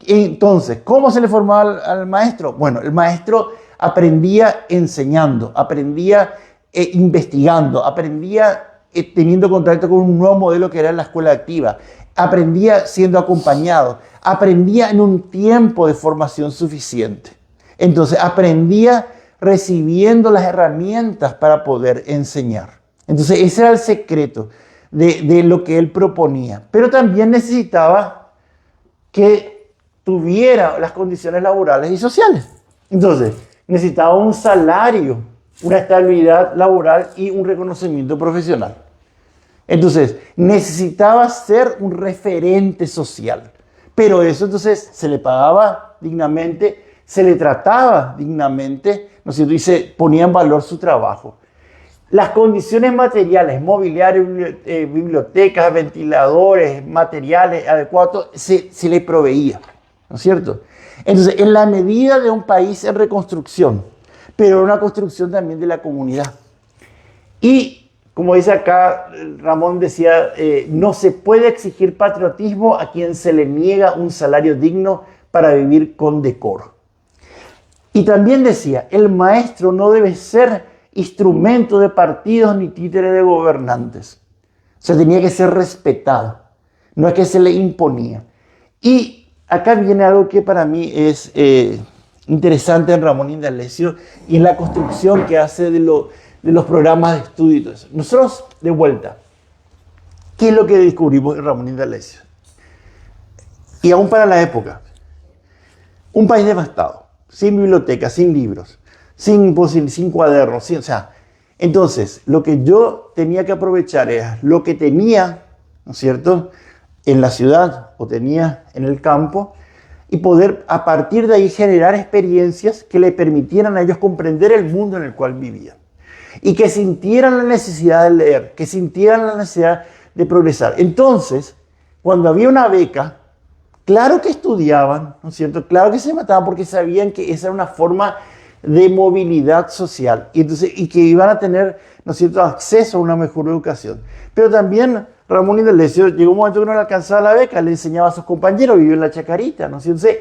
entonces, ¿cómo se le formaba al maestro? Bueno, el maestro aprendía enseñando, aprendía investigando, aprendía teniendo contacto con un nuevo modelo que era la escuela activa, aprendía siendo acompañado, aprendía en un tiempo de formación suficiente. Entonces, aprendía recibiendo las herramientas para poder enseñar. Entonces, ese era el secreto de lo que él proponía. Pero también necesitaba que tuviera las condiciones laborales y sociales. Entonces, necesitaba un salario, una estabilidad laboral y un reconocimiento profesional. Entonces, necesitaba ser un referente social. Pero eso entonces se le pagaba dignamente, se le trataba dignamente, ¿no es cierto? Y se ponía en valor su trabajo. Las condiciones materiales, mobiliario, bibliotecas, ventiladores, materiales adecuados, se le proveía, ¿no es cierto? Entonces, en la medida de un país en reconstrucción, pero una construcción también de la comunidad. Y, como dice acá, Ramón decía, no se puede exigir patriotismo a quien se le niega un salario digno para vivir con decoro. Y también decía, el maestro no debe ser instrumento de partidos ni títere de gobernantes. O sea, tenía que ser respetado. No es que se le imponía. Y acá viene algo que para mí es interesante en Ramón Indalecio y en la construcción que hace de los programas de estudio y todo eso. Nosotros, de vuelta, ¿qué es lo que descubrimos en Ramón Indalecio? Y aún para la época, un país devastado, sin biblioteca, sin libros, sin cuadernos, o sea, entonces, lo que yo tenía que aprovechar era lo que tenía, ¿no es cierto?, en la ciudad o tenía en el campo, y poder a partir de ahí generar experiencias que le permitieran a ellos comprender el mundo en el cual vivían. Y que sintieran la necesidad de leer, que sintieran la necesidad de progresar. Entonces, cuando había una beca, claro que estudiaban, ¿no es cierto? Claro que se mataban porque sabían que esa era una forma de movilidad social y que iban a tener, ¿no es cierto?, acceso a una mejor educación. Pero también Ramón Indalecio llegó un momento que no le alcanzaba la beca, le enseñaba a sus compañeros, vivió en la Chacarita, ¿no? Entonces,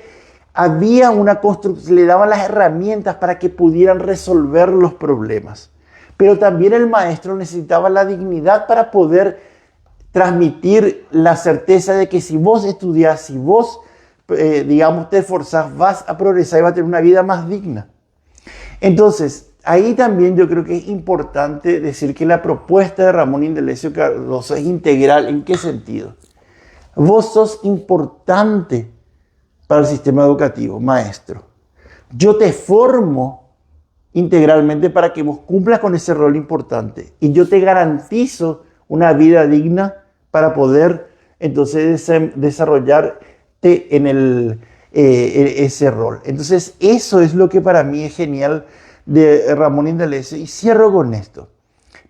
había una construcción, le daban las herramientas para que pudieran resolver los problemas. Pero también el maestro necesitaba la dignidad para poder transmitir la certeza de que si vos estudiás, si vos, digamos, te esforzás, vas a progresar y vas a tener una vida más digna. Entonces, ahí también yo creo que es importante decir que la propuesta de Ramón Indalecio Cardoso es integral. ¿En qué sentido? Vos sos importante para el sistema educativo, maestro. Yo te formo integralmente para que vos cumplas con ese rol importante. Y yo te garantizo una vida digna para poder entonces desarrollarte en ese rol. Entonces, eso es lo que para mí es genial de Ramón Indalecio. Y cierro con esto.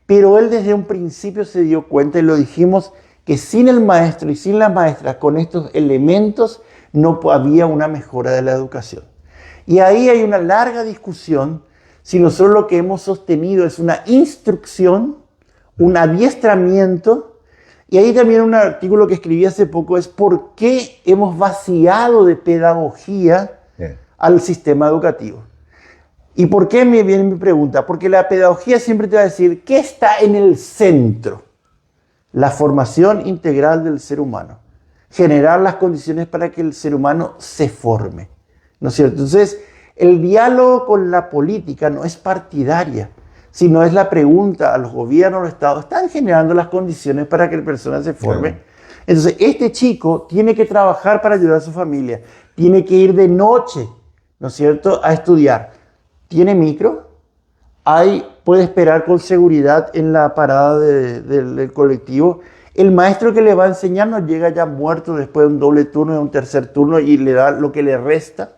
Pero él desde un principio se dio cuenta, y lo dijimos, que sin el maestro y sin la maestra, con estos elementos, no había una mejora de la educación. Y ahí hay una larga discusión si nosotros lo que hemos sostenido es una instrucción, un adiestramiento. Y ahí también un artículo que escribí hace poco es por qué hemos vaciado de pedagogía al sistema educativo. ¿Y por qué me viene mi pregunta? Porque la pedagogía siempre te va a decir ¿qué está en el centro? La formación integral del ser humano. Generar las condiciones para que el ser humano se forme, ¿no es cierto? Entonces, el diálogo con la política no es partidaria, sino es la pregunta a los gobiernos, a los estados, ¿están generando las condiciones para que la persona se forme? Claro. Entonces, este chico tiene que trabajar para ayudar a su familia, tiene que ir de noche, ¿no es cierto?, a estudiar. ¿Tiene micro? Puede esperar con seguridad en la parada del colectivo. el maestro que le va a enseñar no llega ya muerto después de un doble turno, de un tercer turno y le da lo que le resta.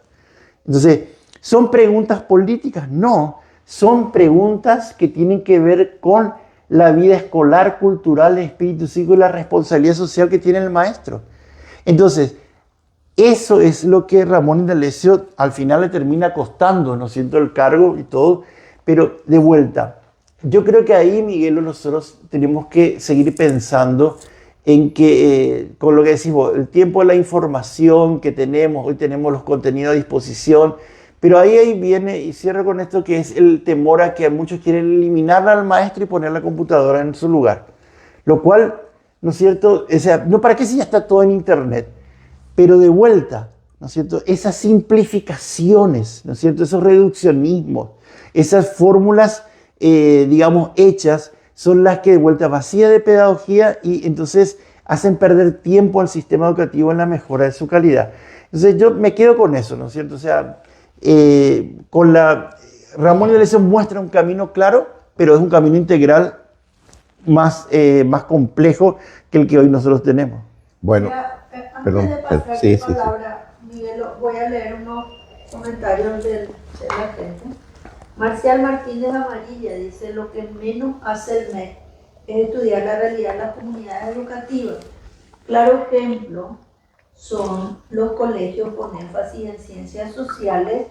Entonces, ¿son preguntas políticas? No, son preguntas que tienen que ver con la vida escolar, cultural, el espíritu cívico y la responsabilidad social que tiene el maestro. Entonces, eso es lo que Ramón Indalecio al final le termina costando, ¿no es cierto?, el cargo y todo, pero de vuelta. Yo creo que ahí, Miguel, nosotros tenemos que seguir pensando en que, con lo que decimos, el tiempo de la información que tenemos, hoy tenemos los contenidos a disposición, pero ahí viene, y cierro con esto, que es el temor a que muchos quieren eliminar al maestro y poner la computadora en su lugar. Lo cual, ¿no es cierto? O sea, no, ¿para qué si ya está todo en Internet? Pero de vuelta, ¿no es cierto? Esas simplificaciones, ¿no es cierto? Esos reduccionismos, esas fórmulas, digamos, hechas, son las que de vuelta vacías de pedagogía y entonces hacen perder tiempo al sistema educativo en la mejora de su calidad. Entonces yo me quedo con eso, ¿no es cierto? O sea, Ramón Indalecio muestra un camino claro, pero es un camino integral más complejo que el que hoy nosotros tenemos. Bueno, Antes perdón, de pasar sí, la palabra, Miguel, voy a leer unos comentarios de la gente. Marcial Martínez Amarilla dice: lo que menos hace el MEC es estudiar la realidad de las comunidades educativas. Claro ejemplo son los colegios con énfasis en ciencias sociales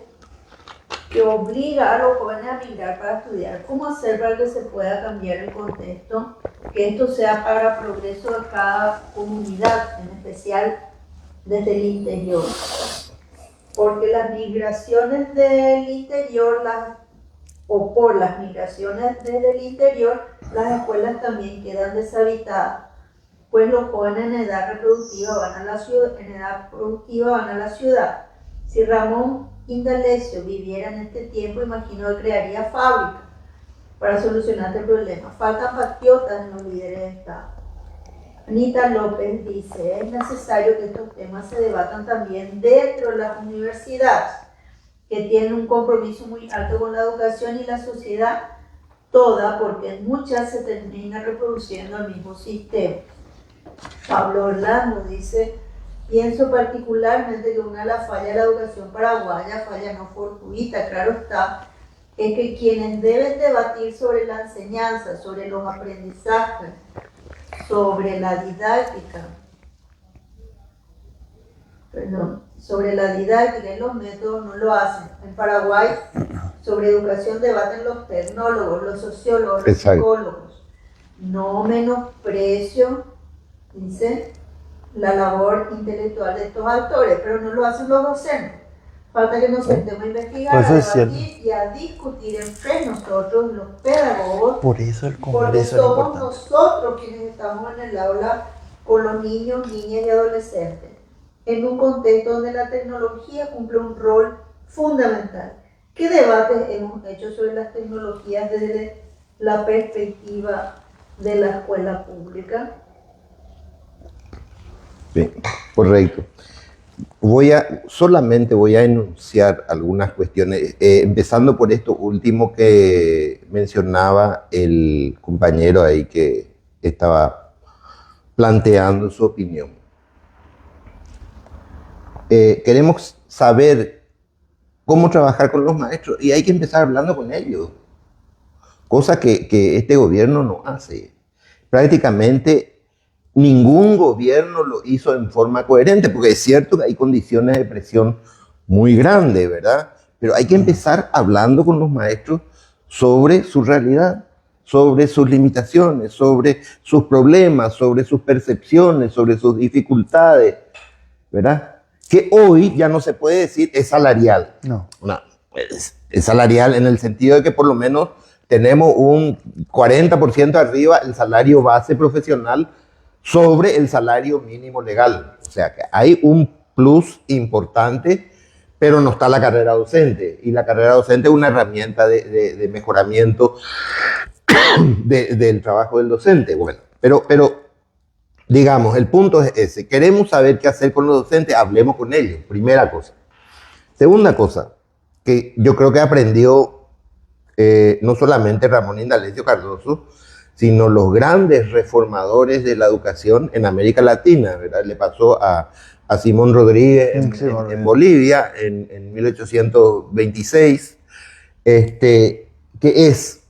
que obliga a los jóvenes a migrar para estudiar. ¿Cómo hacer para que se pueda cambiar el contexto? Que esto sea para progreso de cada comunidad, en especial desde el interior. Porque las migraciones del interior, por las migraciones desde el interior, las escuelas también quedan deshabitadas, pues los jóvenes en edad reproductiva van a la ciudad. Si Ramón Indalecio viviera en este tiempo, imagino que crearía fábricas para solucionar este problema. Faltan patriotas en los líderes de Estado. Anita López dice: es necesario que estos temas se debatan también dentro de las universidades, que tienen un compromiso muy alto con la educación y la sociedad toda, porque en muchas se termina reproduciendo el mismo sistema. Pablo Orlando dice: pienso particularmente que una de las fallas de la educación paraguaya, falla no fortuita, claro está, es que quienes deben debatir sobre la enseñanza, sobre los aprendizajes, sobre la didáctica, y los métodos no lo hacen. En Paraguay, sobre educación debaten los tecnólogos, los sociólogos, los psicólogos. No menosprecio, dice, la labor intelectual de estos actores, pero no lo hacen los docentes. Falta que nos sentemos a investigar, a debatir y a discutir entre nosotros, los pedagogos, por eso el porque Congreso somos nosotros quienes estamos en el aula con los niños, niñas y adolescentes, en un contexto donde la tecnología cumple un rol fundamental. ¿Qué debates hemos hecho sobre las tecnologías desde la perspectiva de la escuela pública? Sí, correcto. Solamente voy a enunciar algunas cuestiones, empezando por esto último que mencionaba el compañero ahí que estaba planteando su opinión. Queremos saber cómo trabajar con los maestros y hay que empezar hablando con ellos, cosa que este gobierno no hace. Prácticamente ningún gobierno lo hizo en forma coherente, porque es cierto que hay condiciones de presión muy grandes, ¿verdad? Pero hay que empezar hablando con los maestros sobre su realidad, sobre sus limitaciones, sobre sus problemas, sobre sus percepciones, sobre sus dificultades, ¿verdad? Que hoy ya no se puede decir es salarial. No. No, es salarial en el sentido de que por lo menos tenemos un 40% arriba el salario base profesional sobre el salario mínimo legal. O sea que hay un plus importante, pero no está la carrera docente. Y la carrera docente es una herramienta de mejoramiento del trabajo del docente. Bueno, pero digamos, el punto es ese. Queremos saber qué hacer con los docentes, hablemos con ellos, primera cosa. Segunda cosa, que yo creo que aprendió no solamente Ramón Indalecio Cardoso, sino los grandes reformadores de la educación en América Latina, ¿verdad? Le pasó a Simón Rodríguez en Bolivia en 1826, que es,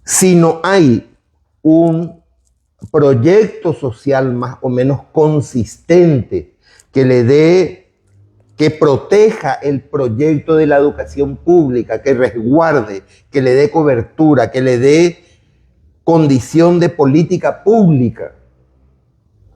si no hay un proyecto social más o menos consistente que proteja el proyecto de la educación pública, que resguarde, que le dé cobertura, que le dé condición de política pública,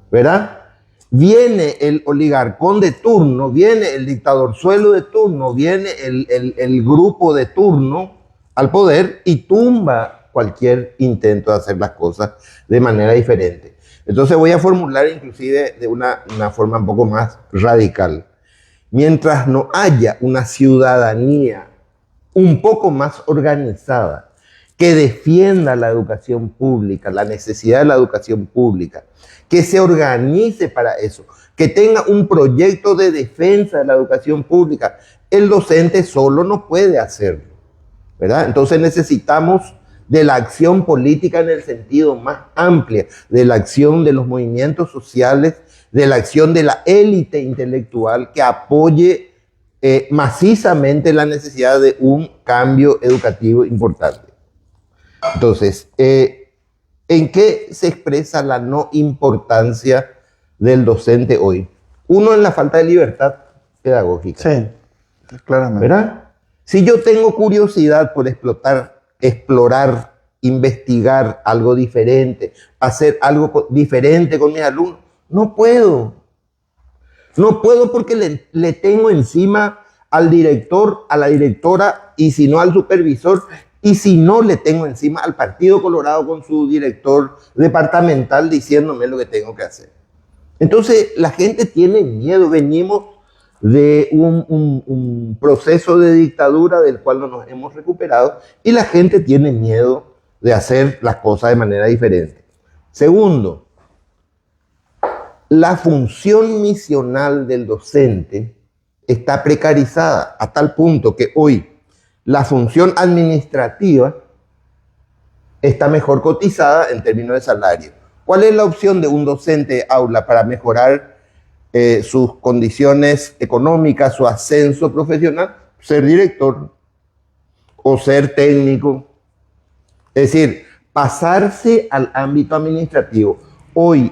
¿verdad? Viene el oligarcón de turno, viene el dictadorzuelo de turno, viene el grupo de turno al poder y tumba cualquier intento de hacer las cosas de manera diferente. Entonces voy a formular inclusive de una forma un poco más radical. Mientras no haya una ciudadanía un poco más organizada que defienda la educación pública, la necesidad de la educación pública, que se organice para eso, que tenga un proyecto de defensa de la educación pública, el docente solo no puede hacerlo, ¿verdad? Entonces necesitamos de la acción política en el sentido más amplio, de la acción de los movimientos sociales, de la acción de la élite intelectual que apoye macizamente la necesidad de un cambio educativo importante. Entonces, ¿en qué se expresa la no importancia del docente hoy? Uno, en la falta de libertad pedagógica. Sí, claramente. ¿Verdad? Si yo tengo curiosidad por explorar, investigar algo diferente, hacer algo diferente con mis alumnos, no puedo. No puedo porque le tengo encima al director, a la directora, y si no al supervisor, y si no le tengo encima al Partido Colorado con su director departamental diciéndome lo que tengo que hacer. Entonces la gente tiene miedo, venimos de un proceso de dictadura del cual no nos hemos recuperado y la gente tiene miedo de hacer las cosas de manera diferente. Segundo, la función misional del docente está precarizada a tal punto que hoy la función administrativa está mejor cotizada en términos de salario. ¿Cuál es la opción de un docente de aula para mejorar sus condiciones económicas, su ascenso profesional? Ser director o ser técnico. Es decir, pasarse al ámbito administrativo. Hoy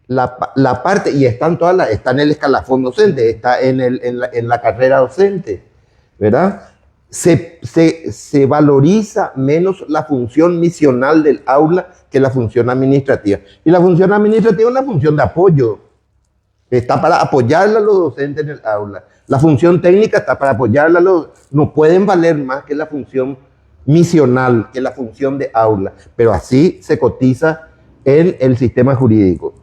la parte, y están todas está en el escalafón docente, está en la carrera docente, ¿verdad? Se valoriza menos la función misional del aula que la función administrativa. Y la función administrativa es una función de apoyo. Está para apoyarle a los docentes en el aula. La función técnica está para apoyarle a los... No pueden valer más que la función misional, que la función de aula. Pero así se cotiza en el sistema jurídico.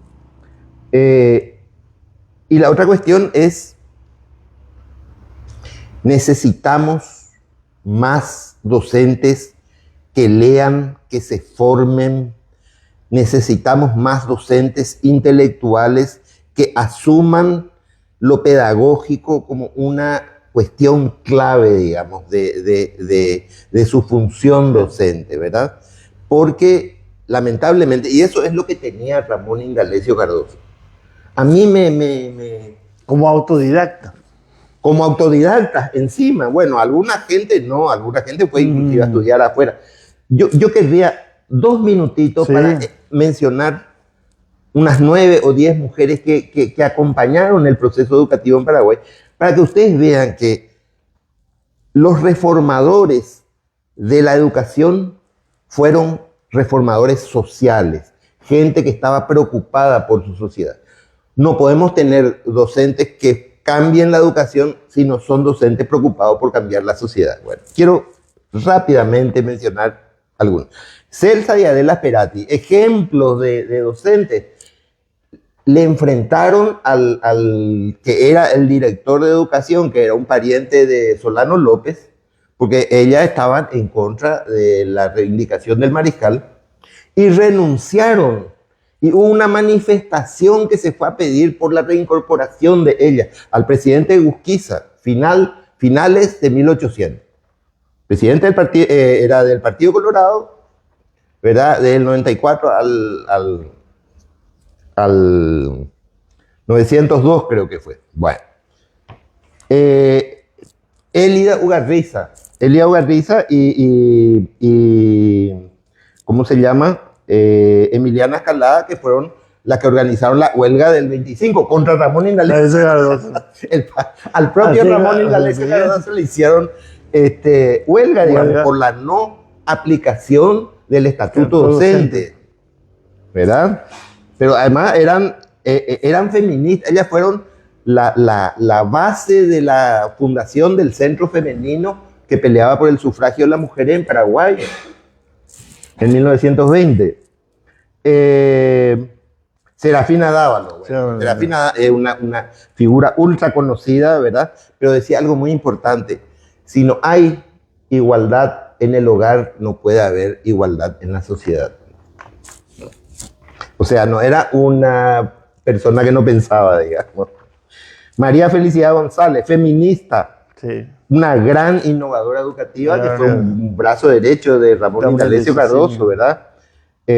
Y la otra cuestión es, necesitamos más docentes que lean, que se formen. Necesitamos más docentes intelectuales que asuman lo pedagógico como una cuestión clave, digamos, de su función docente, ¿verdad? Porque, lamentablemente, y eso es lo que tenía Ramón Indalecio Cardoso, a mí como autodidacta. Como autodidacta, encima. Bueno, alguna gente no, alguna gente fue inclusive a estudiar afuera. Yo querría 2 minutitos para mencionar unas 9 o 10 mujeres que acompañaron el proceso educativo en Paraguay, para que ustedes vean que los reformadores de la educación fueron reformadores sociales, gente que estaba preocupada por su sociedad. No podemos tener docentes que cambien la educación si no son docentes preocupados por cambiar la sociedad. Bueno, quiero rápidamente mencionar algunos. Celsa y Adela Sperati, ejemplos de docentes, le enfrentaron al que era el director de educación, que era un pariente de Solano López, porque ellas estaban en contra de la reivindicación del mariscal, y renunciaron. Y hubo una manifestación que se fue a pedir por la reincorporación de ella al presidente Gusquiza, finales de 1800. El presidente era del Partido Colorado, ¿verdad? Del 94 al 902 creo que fue. Bueno. Elida Ugarriza y ¿cómo se llama? Emiliana Escalada, que fueron las que organizaron la huelga del 25 contra Ramón Indalecio Cardoso. Al propio Ramón Indalecio Cardoso le hicieron huelga, digamos, por la no aplicación del estatuto docente, ¿verdad? Pero además eran feministas, ellas fueron la base de la fundación del Centro Femenino que peleaba por el sufragio de la mujer en Paraguay en 1920. Serafina Dávalo. Bueno. Serafina es una figura ultra conocida, ¿verdad? Pero decía algo muy importante. Si no hay igualdad en el hogar, no puede haber igualdad en la sociedad. O sea, no era una persona que no pensaba, digamos. María Felicidad González, feminista. Sí. Una gran innovadora educativa que fue un brazo derecho de Ramón Indalecio Cardoso, ¿verdad?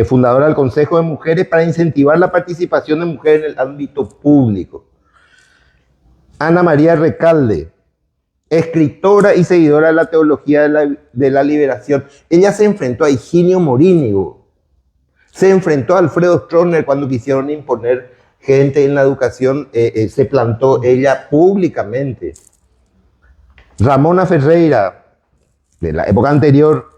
Fundadora del Consejo de Mujeres para incentivar la participación de mujeres en el ámbito público. Ana María Recalde, escritora y seguidora de la teología de la liberación. Ella se enfrentó a Higinio Morínigo, se enfrentó a Alfredo Stroessner cuando quisieron imponer gente en la educación, se plantó ella públicamente. Ramona Ferreira, de la época anterior,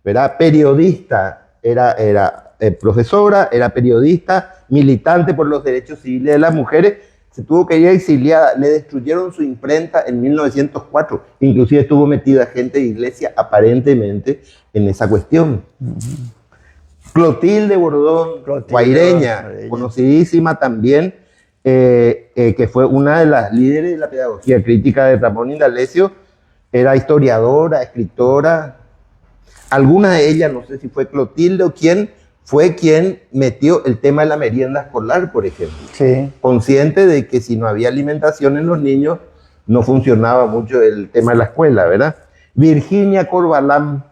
¿verdad? Periodista, era profesora, era periodista, militante por los derechos civiles de las mujeres, se tuvo que ir exiliada, le destruyeron su imprenta en 1904, inclusive estuvo metida gente de iglesia aparentemente en esa cuestión. Clotilde Bordón, guaireña, conocidísima también, que fue una de las líderes de la pedagogía crítica de Ramón Indalecio, era historiadora, escritora. Alguna de ellas, no sé si fue Clotilde o quién, fue quien metió el tema de la merienda escolar, por ejemplo. Sí. Consciente de que si no había alimentación en los niños, no funcionaba mucho el tema de la escuela, ¿verdad? Virginia Corbalán,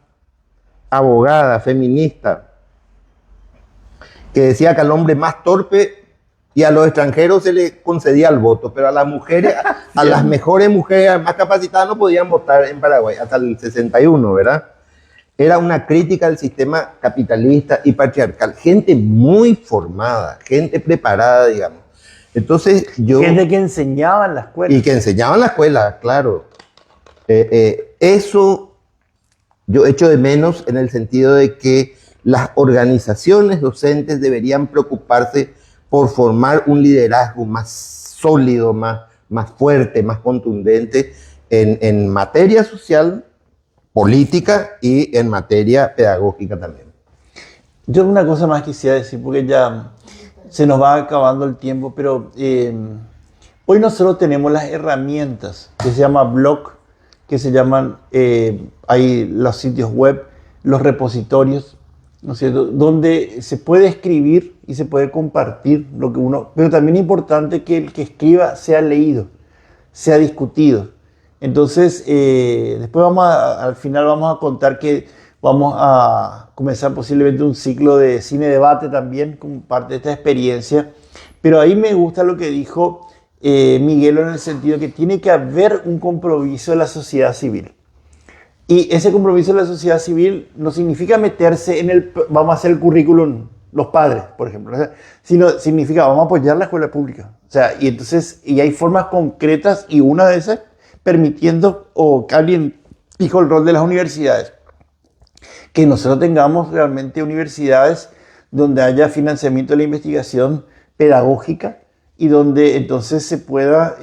abogada, feminista, que decía que al hombre más torpe y a los extranjeros se le concedía el voto, pero a las mujeres, a las mejores mujeres más capacitadas no podían votar en Paraguay, hasta el 61, ¿verdad? Era una crítica al sistema capitalista y patriarcal. Gente muy formada, gente preparada, digamos. Entonces yo... Gente que enseñaba en la escuela. Y que enseñaba en la escuela, claro. Eso yo echo de menos en el sentido de que las organizaciones docentes deberían preocuparse por formar un liderazgo más sólido, más fuerte, más contundente en materia social, política y en materia pedagógica también. Yo una cosa más quisiera decir, porque ya se nos va acabando el tiempo, pero hoy nosotros tenemos las herramientas que se llama blog, que se llaman, hay los sitios web, los repositorios, ¿no es cierto?, donde se puede escribir y se puede compartir lo que uno... Pero también es importante que el que escriba sea leído, sea discutido. Entonces, después al final vamos a contar que vamos a comenzar posiblemente un ciclo de cine-debate también como parte de esta experiencia. Pero ahí me gusta lo que dijo Miguel en el sentido que tiene que haber un compromiso de la sociedad civil. Y ese compromiso de la sociedad civil no significa meterse en vamos a hacer el currículum, los padres, por ejemplo, sino significa vamos a apoyar la escuela pública. O sea, y entonces, y hay formas concretas y una de esas permitiendo, o alguien dijo el rol de las universidades, que nosotros tengamos realmente universidades donde haya financiamiento de la investigación pedagógica y donde entonces se pueda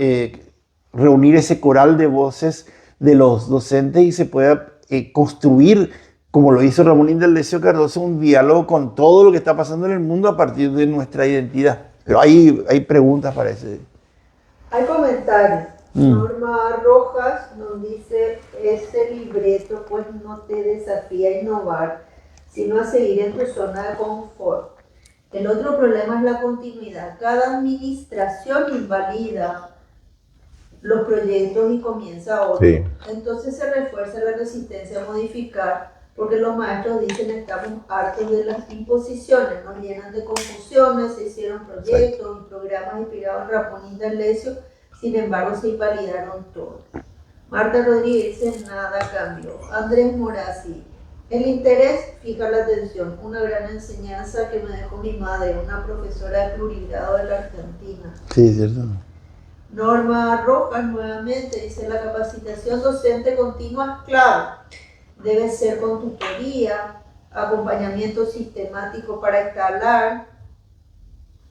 reunir ese coral de voces de los docentes y se pueda construir, como lo hizo Ramón Indalecio Cardoso, un diálogo con todo lo que está pasando en el mundo a partir de nuestra identidad. Pero hay preguntas para ese. Hay comentarios. Norma Rojas nos dice, este libreto pues no te desafía a innovar, sino a seguir en tu zona de confort. El otro problema es la continuidad. Cada administración invalida los proyectos y comienza otro. Sí. Entonces se refuerza la resistencia a modificar porque los maestros dicen estamos hartos de las imposiciones, nos llenan de confusiones, se hicieron proyectos y programas inspirados en Ramón Indalecio, sin embargo se invalidaron todos. Marta Rodríguez dice nada cambió. Andrés Morazzi, el interés fija la atención, una gran enseñanza que me dejó mi madre, una profesora de plurigrado de la Argentina. Sí, cierto. Norma Rojas nuevamente dice la capacitación docente continua es clave. Debe ser con tutoría, acompañamiento sistemático para instalar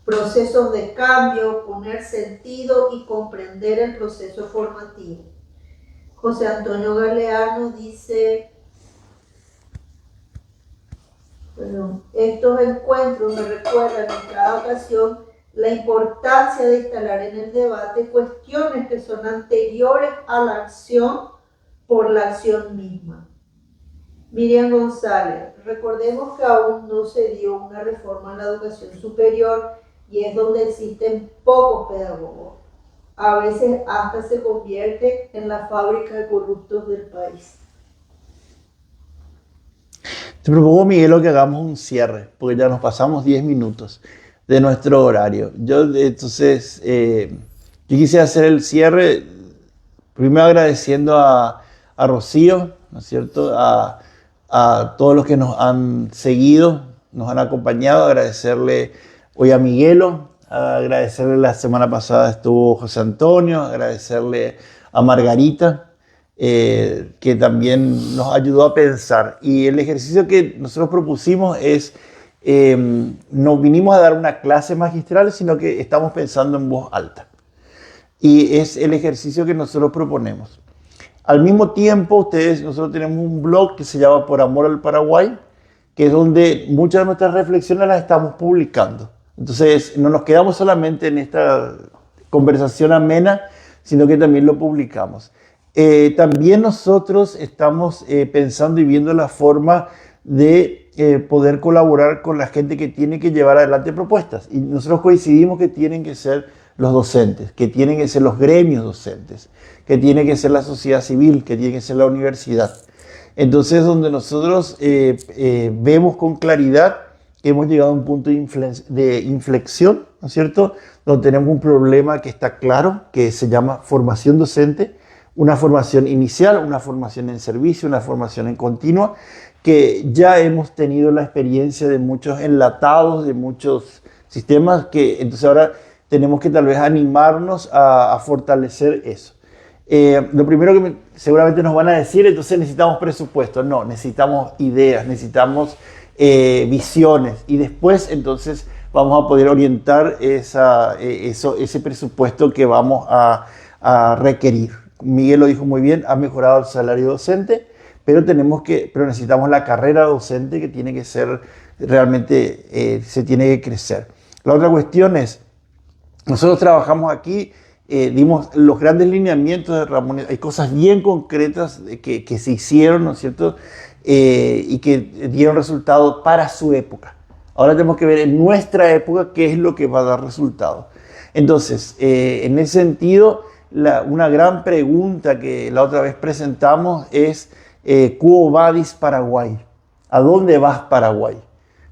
procesos de cambio, poner sentido y comprender el proceso formativo. José Antonio Galeano dice, estos encuentros me recuerdan en cada ocasión la importancia de instalar en el debate cuestiones que son anteriores a la acción por la acción misma. Miriam González, recordemos que aún no se dio una reforma en la educación superior y es donde existen pocos pedagogos. A veces hasta se convierte en la fábrica de corruptos del país. Te propongo, Miguel, que hagamos un cierre, porque ya nos pasamos 10 minutos de nuestro horario. Entonces, yo quisiera hacer el cierre, primero agradeciendo a Rocío, ¿no es cierto?, a todos los que nos han seguido, nos han acompañado, agradecerle hoy a Miguelo, agradecerle la semana pasada estuvo José Antonio, agradecerle a Margarita, que también nos ayudó a pensar. Y el ejercicio que nosotros propusimos es, no vinimos a dar una clase magistral, sino que estamos pensando en voz alta. Y es el ejercicio que nosotros proponemos. Al mismo tiempo, nosotros tenemos un blog que se llama Por Amor al Paraguay, que es donde muchas de nuestras reflexiones las estamos publicando. Entonces, no nos quedamos solamente en esta conversación amena, sino que también lo publicamos. También nosotros estamos pensando y viendo la forma de poder colaborar con la gente que tiene que llevar adelante propuestas. Y nosotros coincidimos que tienen que ser los docentes, que tienen que ser los gremios docentes, que tiene que ser la sociedad civil, que tiene que ser la universidad. Entonces, donde nosotros vemos con claridad que hemos llegado a un punto de inflexión, ¿no es cierto?, donde tenemos un problema que está claro, que se llama formación docente, una formación inicial, una formación en servicio, una formación en continua, que ya hemos tenido la experiencia de muchos enlatados, de muchos sistemas, que entonces ahora tenemos que tal vez animarnos a fortalecer eso. Lo primero que seguramente nos van a decir, entonces necesitamos presupuesto. No, necesitamos ideas, necesitamos visiones, y después entonces vamos a poder orientar ese presupuesto que vamos a requerir. Miguel lo dijo muy bien, ha mejorado el salario docente, pero necesitamos la carrera docente, que tiene que ser realmente, se tiene que crecer. La otra cuestión es, nosotros trabajamos aquí, dimos los grandes lineamientos de Ramón, hay cosas bien concretas que se hicieron, ¿no es cierto?, y que dieron resultado para su época. Ahora tenemos que ver en nuestra época qué es lo que va a dar resultado. Entonces, en ese sentido, una gran pregunta que la otra vez presentamos es ¿Quo vadis Paraguay? ¿A dónde vas, Paraguay?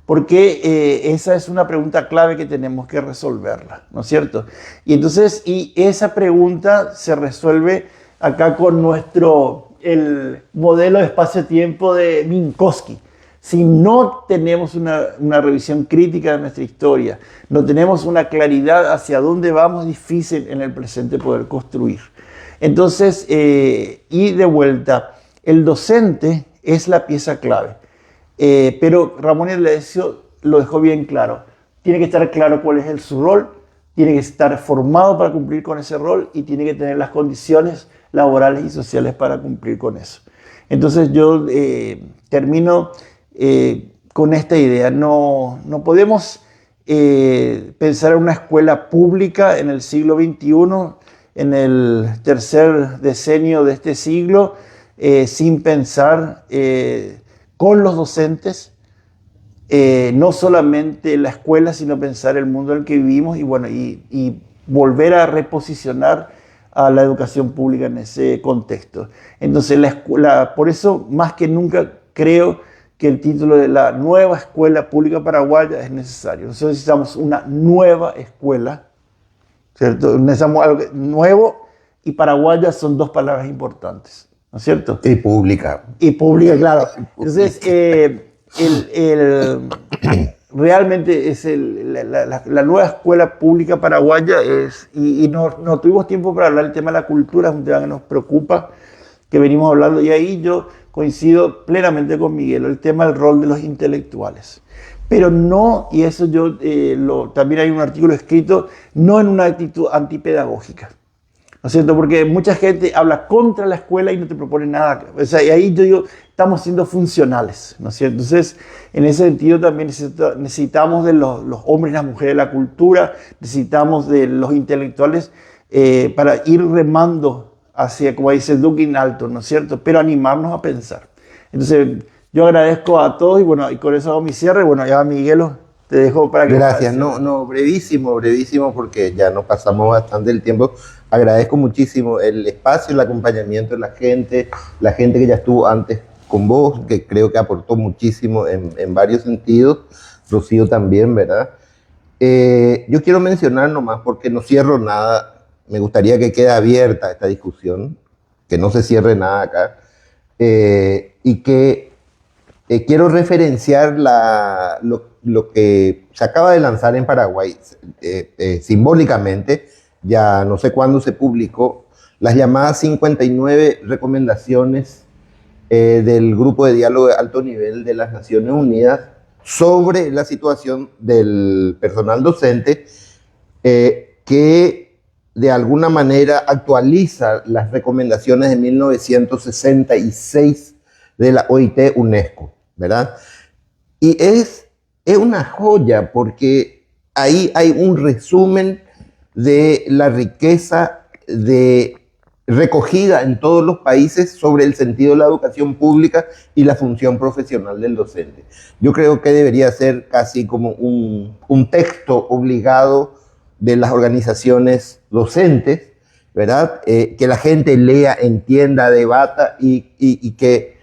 Porque esa es una pregunta clave que tenemos que resolverla, ¿no es cierto? Y entonces, esa pregunta se resuelve acá con el modelo de espacio-tiempo de Minkowski. Si no tenemos una revisión crítica de nuestra historia, no tenemos una claridad hacia dónde vamos, difícil en el presente poder construir. Entonces, y de vuelta, el docente es la pieza clave. Pero Ramón Indalecio lo dejó bien claro. Tiene que estar claro cuál es su rol, tiene que estar formado para cumplir con ese rol y tiene que tener las condiciones laborales y sociales para cumplir con eso. Entonces yo termino con esta idea. No podemos pensar en una escuela pública en el siglo XXI, en el tercer decenio de este siglo, sin pensar con los docentes, no solamente la escuela, sino pensar el mundo en el que vivimos y volver a reposicionar a la educación pública en ese contexto. Entonces, por eso, más que nunca, creo que el título de la nueva escuela pública paraguaya es necesario. Nosotros necesitamos una nueva escuela, ¿cierto? Necesitamos algo nuevo, y paraguaya son dos palabras importantes, ¿no es cierto? Y pública. Y pública, claro. Entonces, realmente es la nueva escuela pública paraguaya y no tuvimos tiempo para hablar del tema de la cultura, es un tema que nos preocupa, que venimos hablando, y ahí yo coincido plenamente con Miguel, el tema del rol de los intelectuales. Pero no, y eso yo también hay un artículo escrito, no en una actitud antipedagógica, ¿no es cierto? Porque mucha gente habla contra la escuela y no te propone nada. O sea, y ahí yo digo, estamos siendo funcionales, ¿no es cierto? Entonces, en ese sentido también necesitamos de los hombres y las mujeres de la cultura, necesitamos de los intelectuales para ir remando hacia, como dice Duque in alto, ¿no es cierto? Pero animarnos a pensar. Entonces, yo agradezco a todos y bueno, y con eso hago mi cierre. Bueno, ya Miguelo, te dejo para que... Gracias, brevísimo, porque ya nos pasamos bastante el tiempo. Agradezco muchísimo el espacio, el acompañamiento de la gente que ya estuvo antes con vos, que creo que aportó muchísimo en varios sentidos. Rocío también, ¿verdad? Yo quiero mencionar nomás, porque no cierro nada, me gustaría que quede abierta esta discusión, que no se cierre nada acá, y que quiero referenciar lo que se acaba de lanzar en Paraguay, simbólicamente, ya no sé cuándo se publicó, las llamadas 59 recomendaciones del Grupo de Diálogo de Alto Nivel de las Naciones Unidas sobre la situación del personal docente, que de alguna manera actualiza las recomendaciones de 1966 de la OIT UNESCO, ¿verdad? Y es una joya, porque ahí hay un resumen de la riqueza recogida en todos los países sobre el sentido de la educación pública y la función profesional del docente. Yo creo que debería ser casi como un texto obligado de las organizaciones docentes, ¿verdad? Que la gente lea, entienda, debata y que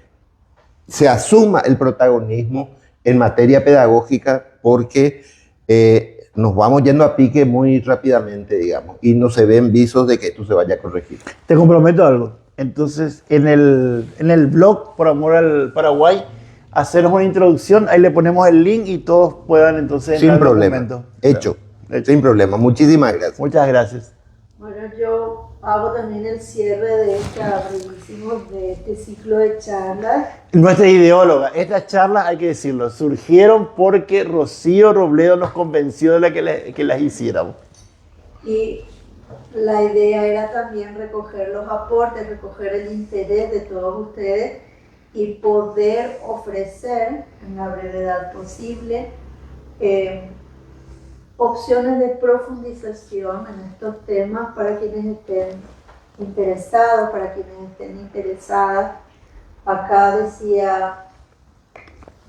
se asuma el protagonismo en materia pedagógica, porque nos vamos yendo a pique muy rápidamente, digamos, y no se ven visos de que esto se vaya a corregir. Te comprometo algo. Entonces, en el blog Por Amor al Paraguay, hacernos una introducción, ahí le ponemos el link y todos puedan entonces... Sin problema. Hecho. Sin problema. Muchísimas gracias. Muchas gracias. Bueno, yo hago también el cierre de este ciclo de charlas. Nuestra ideóloga, estas charlas, hay que decirlo, surgieron porque Rocío Robledo nos convenció de que las hiciéramos. Y la idea era también recoger los aportes, recoger el interés de todos ustedes y poder ofrecer en la brevedad posible opciones de profundización en estos temas para quienes estén interesados, para quienes estén interesadas. Acá decía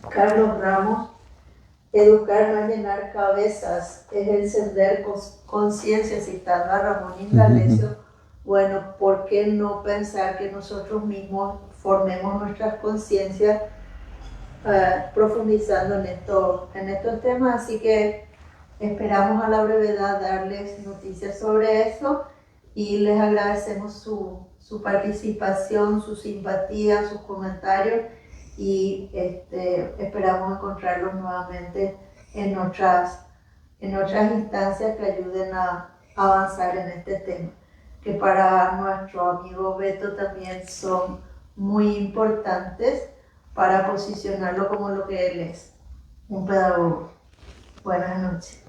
Carlos Ramos, educar no es llenar cabezas, es encender conciencia, citando a Ramón Indalecio. Bueno, ¿por qué no pensar que nosotros mismos formemos nuestras conciencias profundizando en estos temas? Así que esperamos a la brevedad darles noticias sobre eso y les agradecemos su participación, su simpatía, sus comentarios y esperamos encontrarlos nuevamente en otras instancias que ayuden a avanzar en este tema, que para nuestro amigo Beto también son muy importantes para posicionarlo como lo que él es, un pedagogo. Buenas noches.